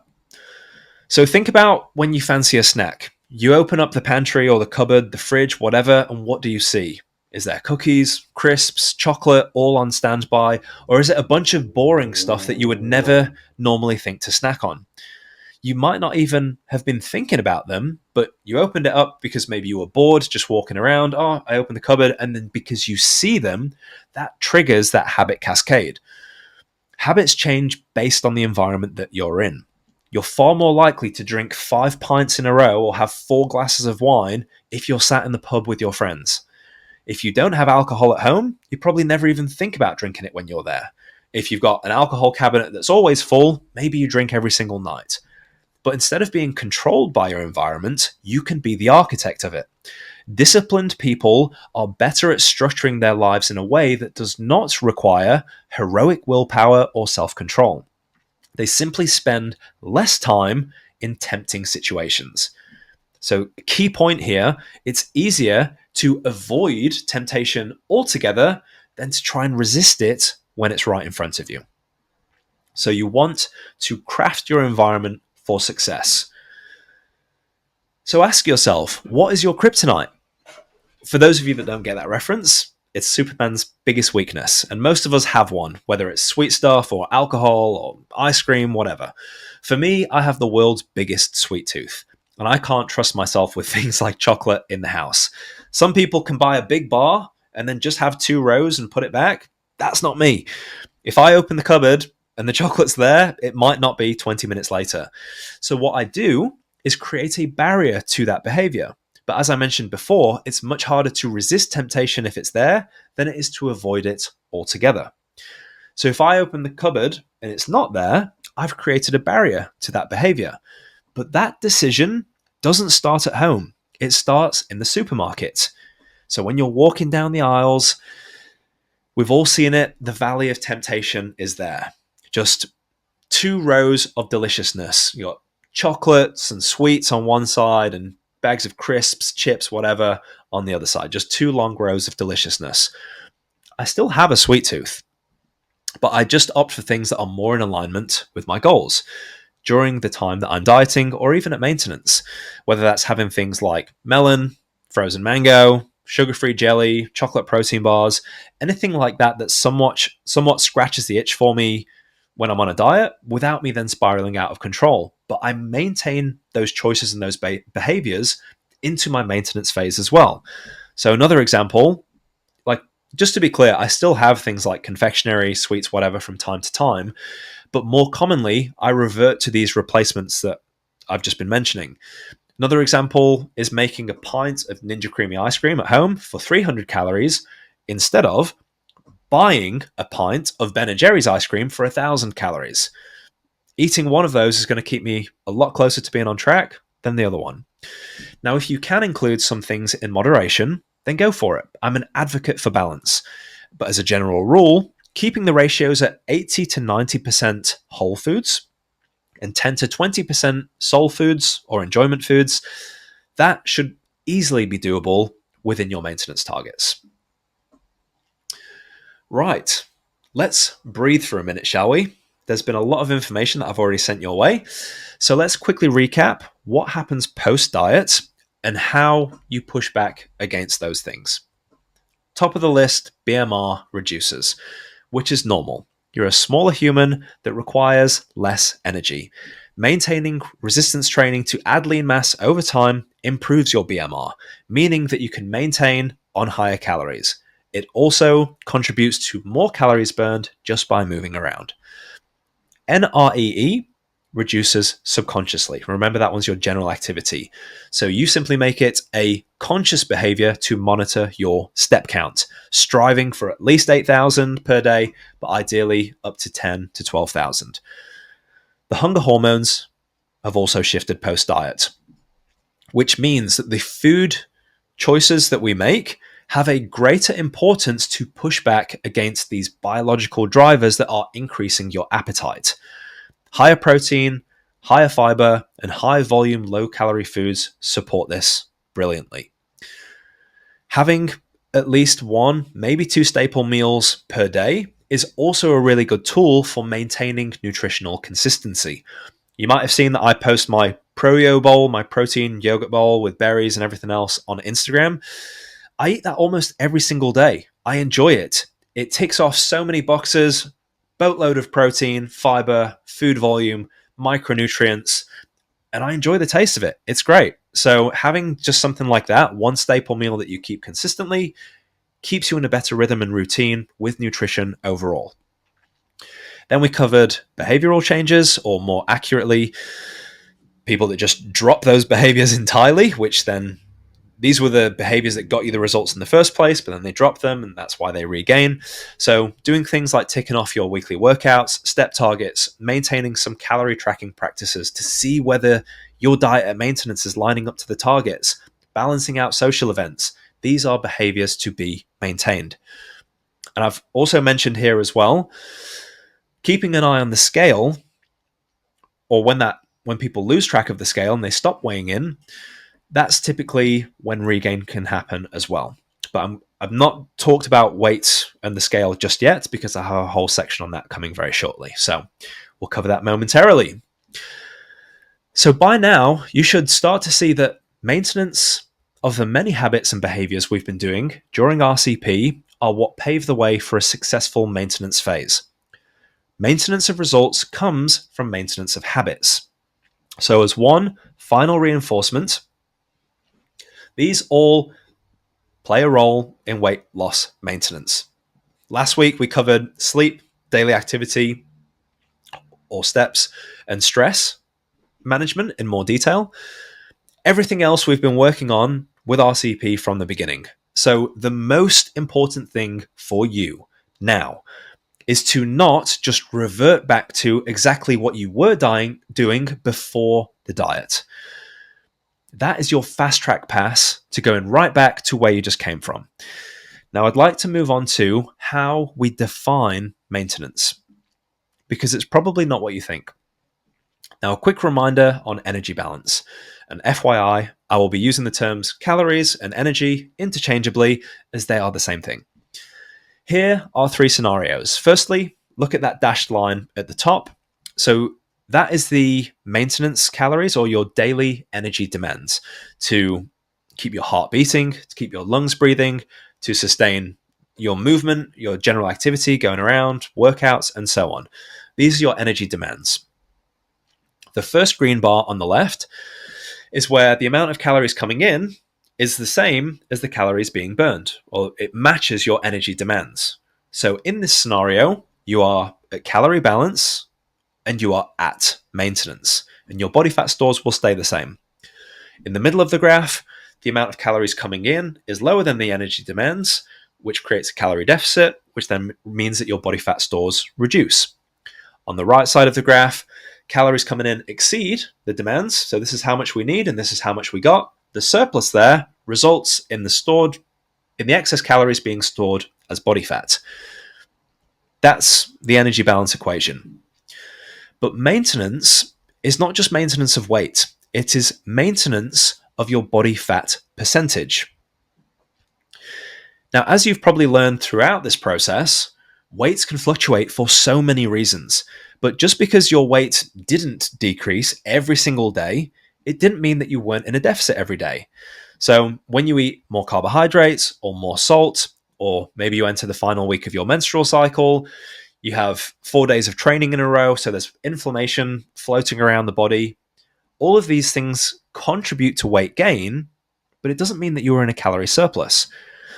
So think about when you fancy a snack. You open up the pantry or the cupboard, the fridge, whatever, and what do you see? Is there cookies, crisps, chocolate, all on standby? Or is it a bunch of boring stuff that you would never normally think to snack on? You might not even have been thinking about them, but you opened it up because maybe you were bored just walking around. Oh, I opened the cupboard. And then because you see them, that triggers that habit cascade. Habits change based on the environment that you're in. You're far more likely to drink 5 pints in a row or have 4 glasses of wine if you're sat in the pub with your friends. If you don't have alcohol at home, you probably never even think about drinking it when you're there. If you've got an alcohol cabinet that's always full, maybe you drink every single night. But instead of being controlled by your environment, you can be the architect of it. Disciplined people are better at structuring their lives in a way that does not require heroic willpower or self-control. They simply spend less time in tempting situations. So, key point here, it's easier to avoid temptation altogether than to try and resist it when it's right in front of you. So you want to craft your environment for success. So ask yourself, what is your kryptonite? For those of you that don't get that reference, it's Superman's biggest weakness. And most of us have one, whether it's sweet stuff or alcohol or ice cream, whatever. For me, I have the world's biggest sweet tooth. And I can't trust myself with things like chocolate in the house. Some people can buy a big bar and then just have 2 rows and put it back. That's not me. If I open the cupboard and the chocolate's there, it might not be 20 minutes later. So what I do is create a barrier to that behavior. But as I mentioned before, it's much harder to resist temptation if it's there than it is to avoid it altogether. So if I open the cupboard and it's not there, I've created a barrier to that behavior. But that decision doesn't start at home. It starts in the supermarket. So when you're walking down the aisles, we've all seen it, the valley of temptation is there. Just 2 rows of deliciousness. You got chocolates and sweets on one side and bags of crisps, chips, whatever on the other side. Just 2 long rows of deliciousness. I still have a sweet tooth, but I just opt for things that are more in alignment with my goals during the time that I'm dieting or even at maintenance, whether that's having things like melon, frozen mango, sugar-free jelly, chocolate protein bars, anything like that that somewhat scratches the itch for me when I'm on a diet without me then spiraling out of control. But I maintain those choices and those behaviors into my maintenance phase as well. So another example, like just to be clear, I still have things like confectionery, sweets, whatever from time to time, but more commonly, I revert to these replacements that I've just been mentioning. Another example is making a pint of Ninja Creamy ice cream at home for 300 calories instead of buying a pint of Ben & Jerry's ice cream for 1,000 calories. Eating one of those is going to keep me a lot closer to being on track than the other one. Now, if you can include some things in moderation, then go for it. I'm an advocate for balance. But as a general rule, keeping the ratios at 80 to 90% whole foods and 10 to 20% soul foods or enjoyment foods, that should easily be doable within your maintenance targets. Right, let's breathe for a minute, shall we? There's been a lot of information that I've already sent your way. So let's quickly recap what happens post-diet and how you push back against those things. Top of the list, BMR reduces, which is normal. You're a smaller human that requires less energy. Maintaining resistance training to add lean mass over time improves your BMR, meaning that you can maintain on higher calories. It also contributes to more calories burned just by moving around. NREE reduces subconsciously. Remember, that one's your general activity. So you simply make it a conscious behavior to monitor your step count, striving for at least 8,000 per day, but ideally up to 10 to 12,000. The hunger hormones have also shifted post-diet, which means that the food choices that we make have a greater importance to push back against these biological drivers that are increasing your appetite. Higher protein, higher fiber, and high volume, low calorie foods support this brilliantly. Having at least 1, maybe 2 staple meals per day is also a really good tool for maintaining nutritional consistency. You might have seen that I post my Pro-Yo bowl, my protein yogurt bowl with berries and everything else on Instagram. I eat that almost every single day. I enjoy it. It ticks off so many boxes, boatload of protein, fiber, food volume, micronutrients, and I enjoy the taste of it. It's great. So having just something like that, 1 staple meal that you keep consistently, keeps you in a better rhythm and routine with nutrition overall. Then we covered behavioral changes, or more accurately, people that just drop those behaviors entirely, which then these were the behaviors that got you the results in the first place, but then they drop them, and that's why they regain. So doing things like ticking off your weekly workouts, step targets, maintaining some calorie tracking practices to see whether your diet at maintenance is lining up to the targets, balancing out social events. These are behaviors to be maintained. And I've also mentioned here as well, keeping an eye on the scale, or when people lose track of the scale and they stop weighing in, that's typically when regain can happen as well. But I've not talked about weights and the scale just yet because I have a whole section on that coming very shortly. So we'll cover that momentarily. So by now, you should start to see that maintenance of the many habits and behaviors we've been doing during RCP are what pave the way for a successful maintenance phase. Maintenance of results comes from maintenance of habits. So as one final reinforcement, these all play a role in weight loss maintenance. Last week, we covered sleep, daily activity, or steps, and stress management in more detail. Everything else we've been working on with RCP from the beginning. So the most important thing for you now is to not just revert back to exactly what you were doing before the diet. That is your fast track pass to going right back to where you just came from. Now, I'd like to move on to how we define maintenance, because it's probably not what you think. Now, a quick reminder on energy balance. And FYI, I will be using the terms calories and energy interchangeably, as they are the same thing. Here are three scenarios. Firstly, look at that dashed line at the top. So that is the maintenance calories, or your daily energy demands, to keep your heart beating, to keep your lungs breathing, to sustain your movement, your general activity, going around, workouts, and so on. These are your energy demands. The first green bar on the left is where the amount of calories coming in is the same as the calories being burned, or it matches your energy demands. So in this scenario, you are at calorie balance and you are at maintenance, and your body fat stores will stay the same. In the middle of the graph, the amount of calories coming in is lower than the energy demands, which creates a calorie deficit, which then means that your body fat stores reduce. On the right side of the graph, calories coming in exceed the demands. So this is how much we need, and this is how much we got. The surplus there results in the excess calories being stored as body fat. That's the energy balance equation. But maintenance is not just maintenance of weight. It is maintenance of your body fat percentage. Now, as you've probably learned throughout this process, weights can fluctuate for so many reasons. But just because your weight didn't decrease every single day, it didn't mean that you weren't in a deficit every day. So when you eat more carbohydrates or more salt, or maybe you enter the final week of your menstrual cycle, you have 4 days of training in a row, so there's inflammation floating around the body. All of these things contribute to weight gain, but it doesn't mean that you are in a calorie surplus.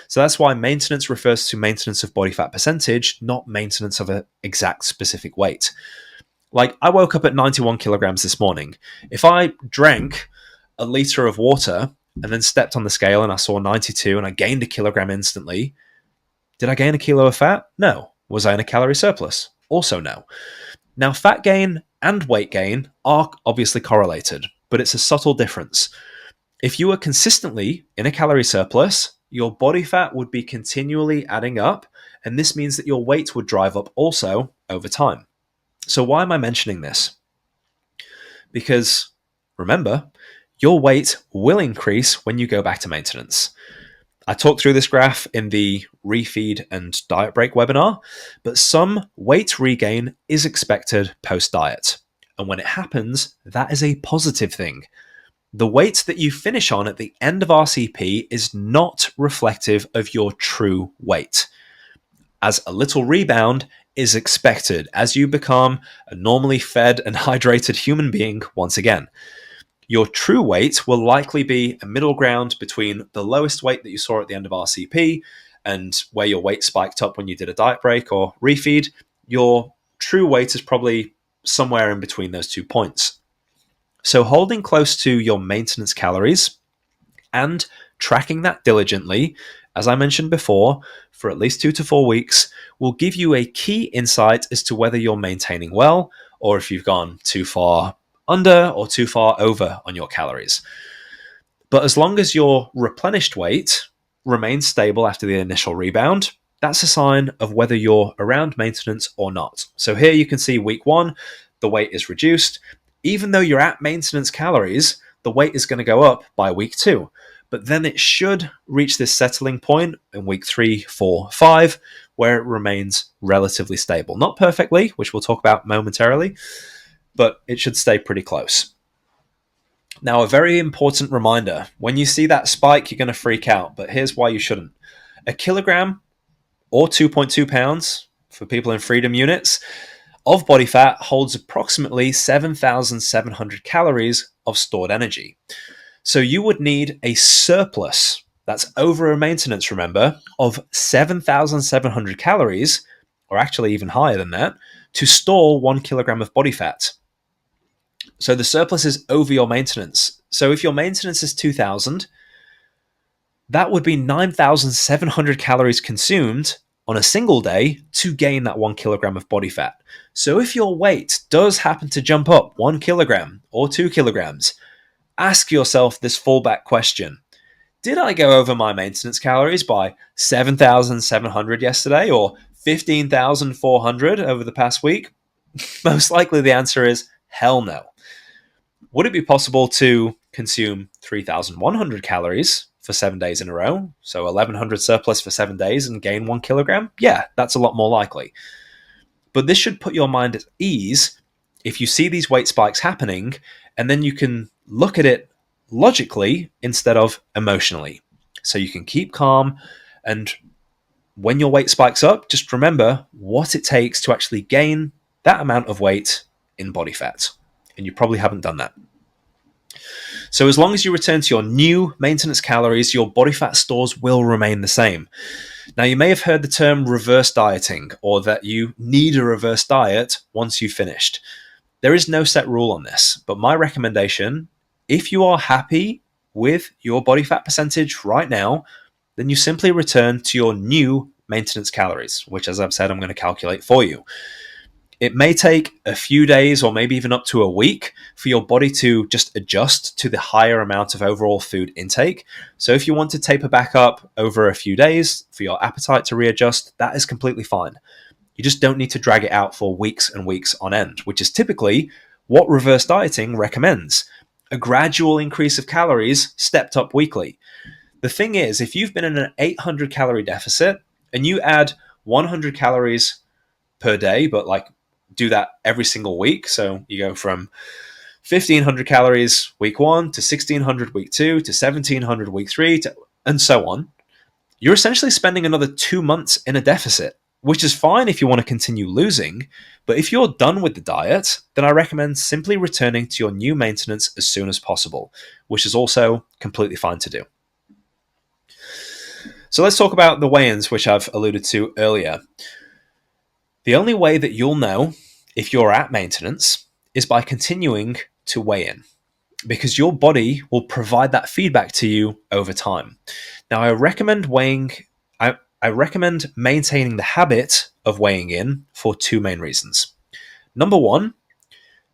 So that's why maintenance refers to maintenance of body fat percentage, not maintenance of an exact specific weight. Like, I woke up at 91 kilograms this morning. If I drank a liter of water and then stepped on the scale and I saw 92 and I gained a kilogram instantly, did I gain a kilo of fat? No. Was I in a calorie surplus? Also no. Now, fat gain and weight gain are obviously correlated, but it's a subtle difference. If you were consistently in a calorie surplus, your body fat would be continually adding up, and this means that your weight would drive up also over time. So why am I mentioning this? Because remember, your weight will increase when you go back to maintenance. I talked through this graph in the refeed and diet break webinar, but some weight regain is expected post-diet. And when it happens, that is a positive thing. The weight that you finish on at the end of RCP is not reflective of your true weight, as a little rebound is expected as you become a normally fed and hydrated human being once again. Your true weight will likely be a middle ground between the lowest weight that you saw at the end of RCP and where your weight spiked up when you did a diet break or refeed. Your true weight is probably somewhere in between those 2 points. So holding close to your maintenance calories and tracking that diligently, as I mentioned before, for at least 2 to 4 weeks will give you a key insight as to whether you're maintaining well or if you've gone too far under or too far over on your calories. But as long as your replenished weight remains stable after the initial rebound, that's a sign of whether you're around maintenance or not. So here you can see week 1, the weight is reduced. Even though you're at maintenance calories, the weight is going to go up by week 2. But then it should reach this settling point in week 3, 4, 5, where it remains relatively stable. Not perfectly, which we'll talk about momentarily, but it should stay pretty close. Now, a very important reminder, when you see that spike, you're going to freak out, but here's why you shouldn't. A kilogram or 2.2 pounds, for people in freedom units, of body fat holds approximately 7,700 calories of stored energy. So you would need a surplus, that's over a maintenance, remember, of 7,700 calories, or actually even higher than that, to store 1 kilogram of body fat. So the surplus is over your maintenance. So if your maintenance is 2,000, that would be 9,700 calories consumed on a single day to gain that 1 kilogram of body fat. So if your weight does happen to jump up 1 kilogram or 2 kilograms, ask yourself this fallback question. Did I go over my maintenance calories by 7,700 yesterday or 15,400 over the past week? Most likely the answer is hell no. Would it be possible to consume 3,100 calories for 7 days in a row, so 1,100 surplus for 7 days and gain 1 kilogram? Yeah, that's a lot more likely. But this should put your mind at ease if you see these weight spikes happening, and then you can look at it logically instead of emotionally. So you can keep calm, and when your weight spikes up, just remember what it takes to actually gain that amount of weight in body fat. And you probably haven't done that. So as long as you return to your new maintenance calories, your body fat stores will remain the same. Now, you may have heard the term reverse dieting, or that you need a reverse diet once you've finished. There is no set rule on this, but my recommendation, if you are happy with your body fat percentage right now, then you simply return to your new maintenance calories, which, as I've said, I'm going to calculate for you. It may take a few days or maybe even up to a week for your body to just adjust to the higher amount of overall food intake. So if you want to taper back up over a few days for your appetite to readjust, that is completely fine. You just don't need to drag it out for weeks and weeks on end, which is typically what reverse dieting recommends. A gradual increase of calories stepped up weekly. The thing is, if you've been in an 800 calorie deficit and you add 100 calories per day, but do that every single week. So you go from 1,500 calories week 1 to 1,600 week 2 to 1,700 week 3 and so on. You're essentially spending another 2 months in a deficit, which is fine if you want to continue losing. But if you're done with the diet, then I recommend simply returning to your new maintenance as soon as possible, which is also completely fine to do. So let's talk about the weigh-ins, which I've alluded to earlier. The only way that you'll know if you're at maintenance is by continuing to weigh in, because your body will provide that feedback to you over time. Now, I recommend maintaining the habit of weighing in for 2 main reasons. Number 1,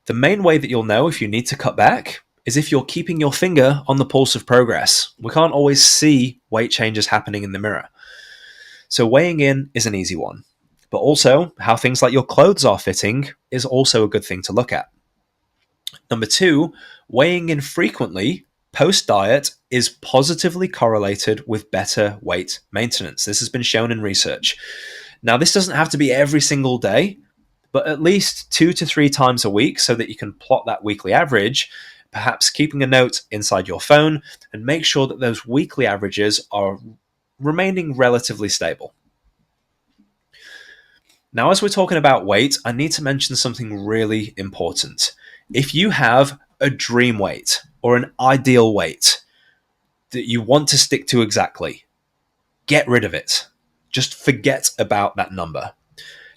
the main way that you'll know if you need to cut back is if you're keeping your finger on the pulse of progress. We can't always see weight changes happening in the mirror. So weighing in is an easy one. But also, how things like your clothes are fitting is also a good thing to look at. Number 2, weighing in frequently post-diet is positively correlated with better weight maintenance. This has been shown in research. Now, this doesn't have to be every single day, but at least 2 to 3 times a week so that you can plot that weekly average, perhaps keeping a note inside your phone, and make sure that those weekly averages are remaining relatively stable. Now, as we're talking about weight, I need to mention something really important. If you have a dream weight or an ideal weight that you want to stick to exactly, get rid of it. Just forget about that number.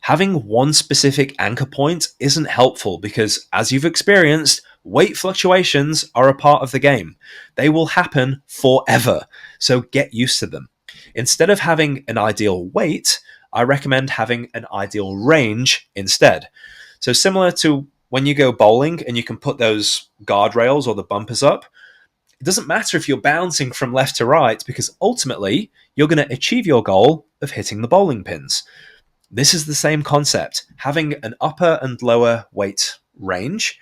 Having one specific anchor point isn't helpful because, as you've experienced, weight fluctuations are a part of the game. They will happen forever, so get used to them. Instead of having an ideal weight, I recommend having an ideal range instead. So, similar to when you go bowling and you can put those guardrails or the bumpers up, it doesn't matter if you're bouncing from left to right because ultimately you're going to achieve your goal of hitting the bowling pins. This is the same concept, having an upper and lower weight range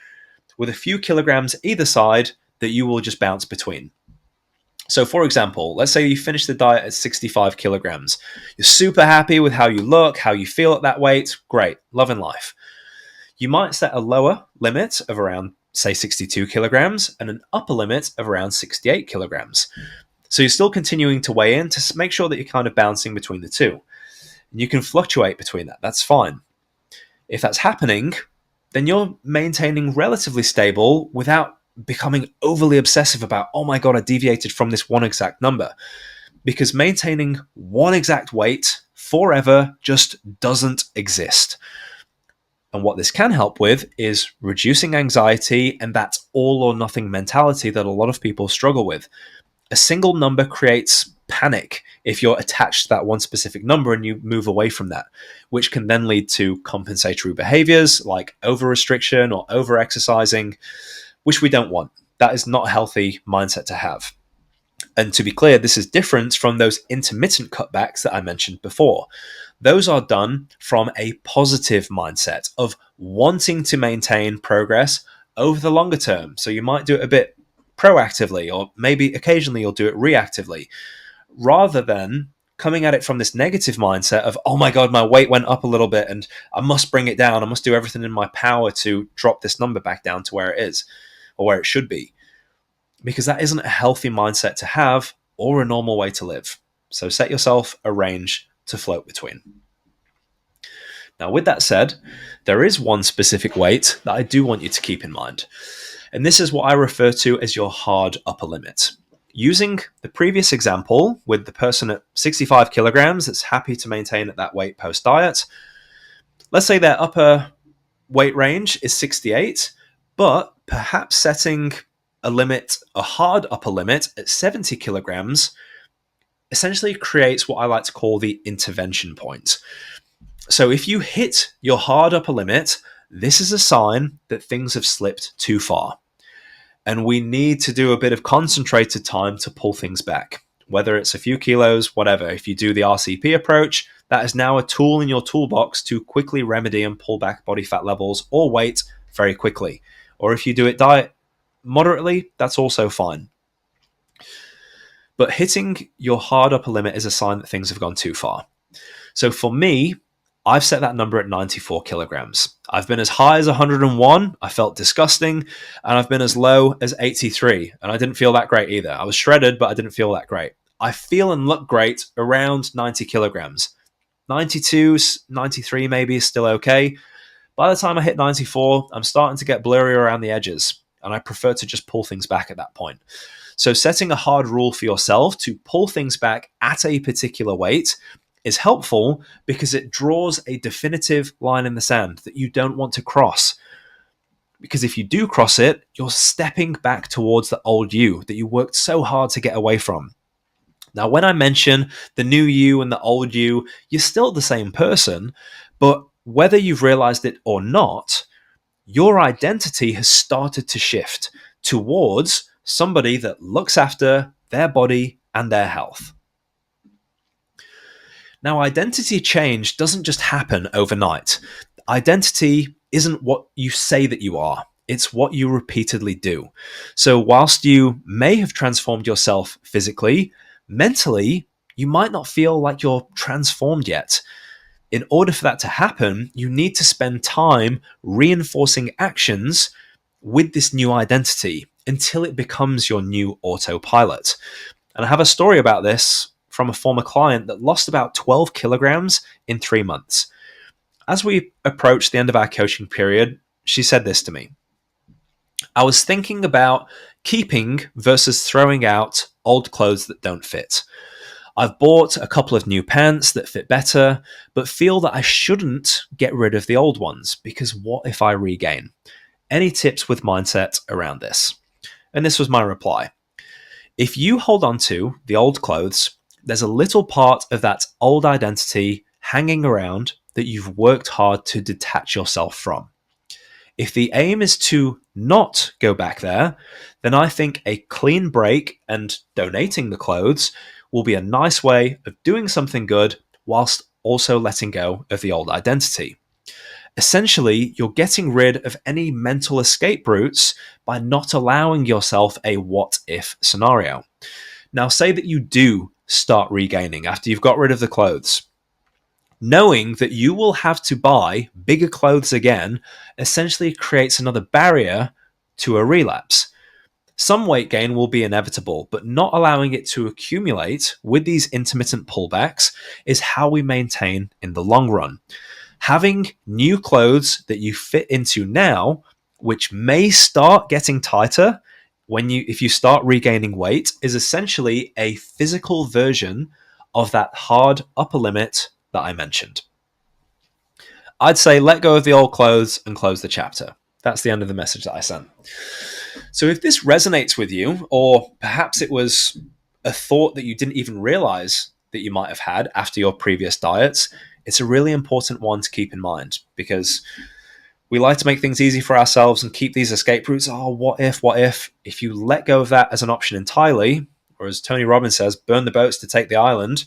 with a few kilograms either side that you will just bounce between. So, for example, let's say you finish the diet at 65 kilograms. You're super happy with how you look, how you feel at that weight. Great, loving life. You might set a lower limit of around, say, 62 kilograms and an upper limit of around 68 kilograms. So you're still continuing to weigh in to make sure that you're kind of bouncing between the two. And you can fluctuate between that. That's fine. If that's happening, then you're maintaining relatively stable without becoming overly obsessive about, oh my God, I deviated from this one exact number. Because maintaining one exact weight forever just doesn't exist. And what this can help with is reducing anxiety and that all or nothing mentality that a lot of people struggle with. A single number creates panic if you're attached to that one specific number and you move away from that, which can then lead to compensatory behaviors like over-restriction or over-exercising, which we don't want. That is not a healthy mindset to have. And to be clear, this is different from those intermittent cutbacks that I mentioned before. Those are done from a positive mindset of wanting to maintain progress over the longer term. So you might do it a bit proactively, or maybe occasionally you'll do it reactively, rather than coming at it from this negative mindset of, oh my God, my weight went up a little bit and I must bring it down. I must do everything in my power to drop this number back down to where it is or where it should be. Because that isn't a healthy mindset to have or a normal way to live. So set yourself a range to float between. Now, with that said, there is one specific weight that I do want you to keep in mind. And this is what I refer to as your hard upper limit. Using the previous example with the person at 65 kilograms that's happy to maintain at that weight post-diet, let's say their upper weight range is 68, but perhaps setting a limit, a hard upper limit at 70 kilograms, essentially creates what I like to call the intervention point. So if you hit your hard upper limit, this is a sign that things have slipped too far. And we need to do a bit of concentrated time to pull things back, whether it's a few kilos, whatever. If you do the RCP approach, that is now a tool in your toolbox to quickly remedy and pull back body fat levels or weight very quickly. Or if you do it diet moderately, that's also fine. But hitting your hard upper limit is a sign that things have gone too far. So for me, I've set that number at 94 kilograms. I've been as high as 101, I felt disgusting, and I've been as low as 83, and I didn't feel that great either. I was shredded, but I didn't feel that great. I feel and look great around 90 kilograms. 92, 93 maybe is still okay. By the time I hit 94, I'm starting to get blurry around the edges, and I prefer to just pull things back at that point. So setting a hard rule for yourself to pull things back at a particular weight is helpful because it draws a definitive line in the sand that you don't want to cross. Because if you do cross it, you're stepping back towards the old you that you worked so hard to get away from. Now, when I mention the new you and the old you, you're still the same person, but whether you've realized it or not, your identity has started to shift towards somebody that looks after their body and their health. Now, identity change doesn't just happen overnight. Identity isn't what you say that you are. It's what you repeatedly do. So whilst you may have transformed yourself physically, mentally, you might not feel like you're transformed yet. In order for that to happen, you need to spend time reinforcing actions with this new identity until it becomes your new autopilot. And I have a story about this from a former client that lost about 12 kilograms in 3 months. As we approached the end of our coaching period, she said this to me. I was thinking about keeping versus throwing out old clothes that don't fit. I've bought a couple of new pants that fit better, but feel that I shouldn't get rid of the old ones because what if I regain? Any tips with mindset around this? And this was my reply. If you hold on to the old clothes, there's a little part of that old identity hanging around that you've worked hard to detach yourself from. If the aim is to not go back there, then I think a clean break and donating the clothes will be a nice way of doing something good whilst also letting go of the old identity. Essentially, you're getting rid of any mental escape routes by not allowing yourself a what if scenario. Now, say that you do start regaining after you've got rid of the clothes. Knowing that you will have to buy bigger clothes again essentially creates another barrier to a relapse. Some weight gain will be inevitable, but not allowing it to accumulate with these intermittent pullbacks is how we maintain in the long run. Having new clothes that you fit into now, which may start getting tighter if you start regaining weight, is essentially a physical version of that hard upper limit that I mentioned. I'd say let go of the old clothes and close the chapter. That's the end of the message that I sent. So if this resonates with you, or perhaps it was a thought that you didn't even realize that you might have had after your previous diets, it's a really important one to keep in mind because we like to make things easy for ourselves and keep these escape routes. Oh, what if? If you let go of that as an option entirely, or as Tony Robbins says, burn the boats to take the island,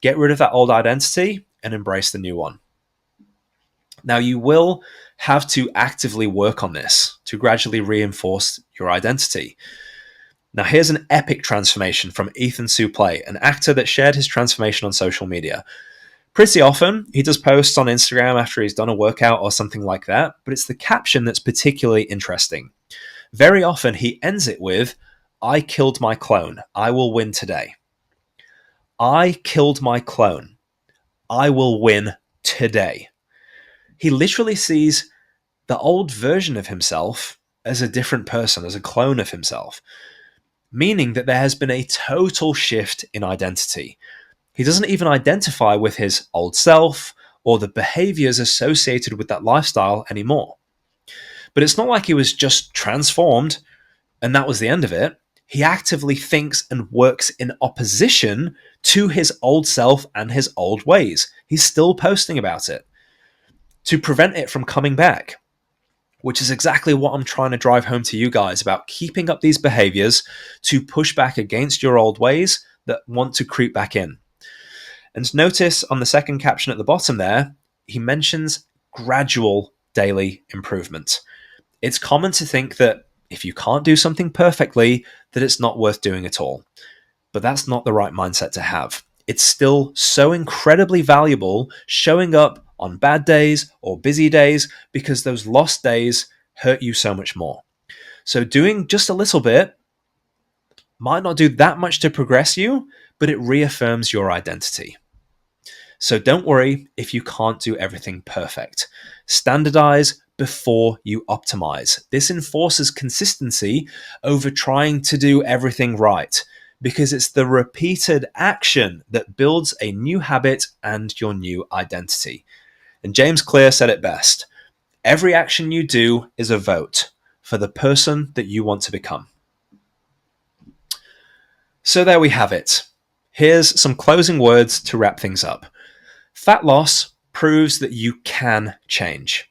get rid of that old identity and embrace the new one. Now, you will have to actively work on this to gradually reinforce your identity. Now, here's an epic transformation from Ethan Suplee, an actor that shared his transformation on social media. Pretty often, he does posts on Instagram after he's done a workout or something like that, but it's the caption that's particularly interesting. Very often, he ends it with, "I killed my clone. I will win today." I killed my clone. I will win today. He literally sees the old version of himself as a different person, as a clone of himself, meaning that there has been a total shift in identity. He doesn't even identify with his old self or the behaviors associated with that lifestyle anymore. But it's not like he was just transformed and that was the end of it. He actively thinks and works in opposition to his old self and his old ways. He's still posting about it to prevent it from coming back, which is exactly what I'm trying to drive home to you guys about keeping up these behaviors to push back against your old ways that want to creep back in. And notice on the second caption at the bottom there, he mentions gradual daily improvement. It's common to think that if you can't do something perfectly, that it's not worth doing at all. But that's not the right mindset to have. It's still so incredibly valuable showing up on bad days or busy days because those lost days hurt you so much more. So doing just a little bit might not do that much to progress you, but it reaffirms your identity. So don't worry if you can't do everything perfect. Standardize before you optimize. This enforces consistency over trying to do everything right, because it's the repeated action that builds a new habit and your new identity. And James Clear said it best: every action you do is a vote for the person that you want to become. So there we have it. Here's some closing words to wrap things up. Fat loss proves that you can change.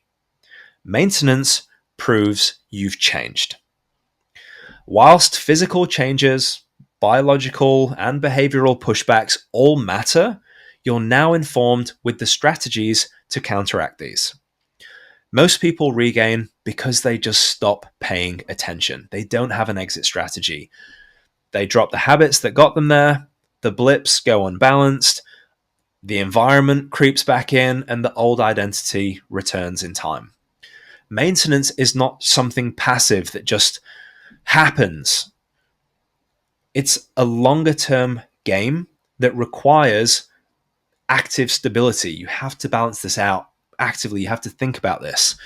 Maintenance proves you've changed. Whilst physical changes, biological and behavioral pushbacks all matter, you're now informed with the strategies to counteract these. Most people regain because they just stop paying attention. They don't have an exit strategy. They drop the habits that got them there, the blips go unbalanced, the environment creeps back in, and the old identity returns in time. Maintenance is not something passive that just happens. It's a longer term game that requires active stability. You have to balance this out actively. You have to think about this.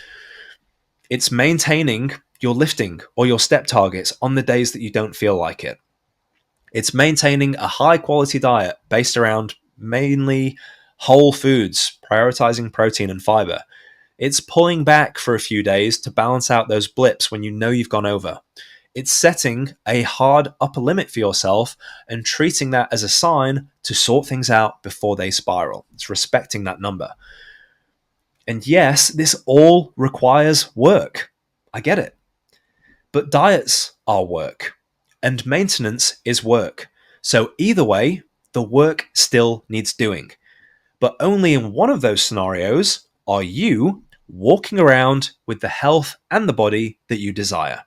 It's maintaining your lifting or your step targets on the days that you don't feel like it. It's maintaining a high quality diet based around mainly whole foods, prioritizing protein and fiber. It's pulling back for a few days to balance out those blips when you know you've gone over. It's setting a hard upper limit for yourself and treating that as a sign to sort things out before they spiral. It's respecting that number. And yes, this all requires work. I get it. But diets are work, and maintenance is work. So either way, the work still needs doing. But only in one of those scenarios are you walking around with the health and the body that you desire.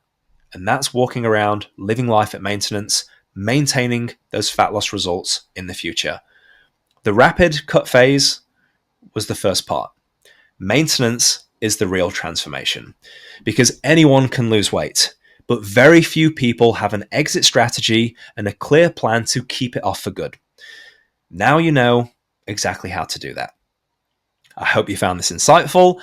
And that's walking around, living life at maintenance, maintaining those fat loss results in the future. The rapid cut phase was the first part. Maintenance is the real transformation, because anyone can lose weight, but very few people have an exit strategy and a clear plan to keep it off for good. Now you know exactly how to do that. I hope you found this insightful.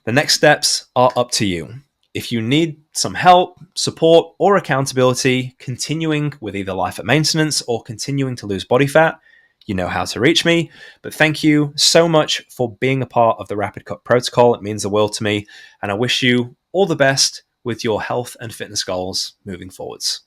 The next steps are up to you. If you need some help, support, or accountability continuing with either life at maintenance or continuing to lose body fat, you know how to reach me. But thank you so much for being a part of the Rapid Cut Protocol. It means the world to me, and I wish you all the best with your health and fitness goals moving forwards.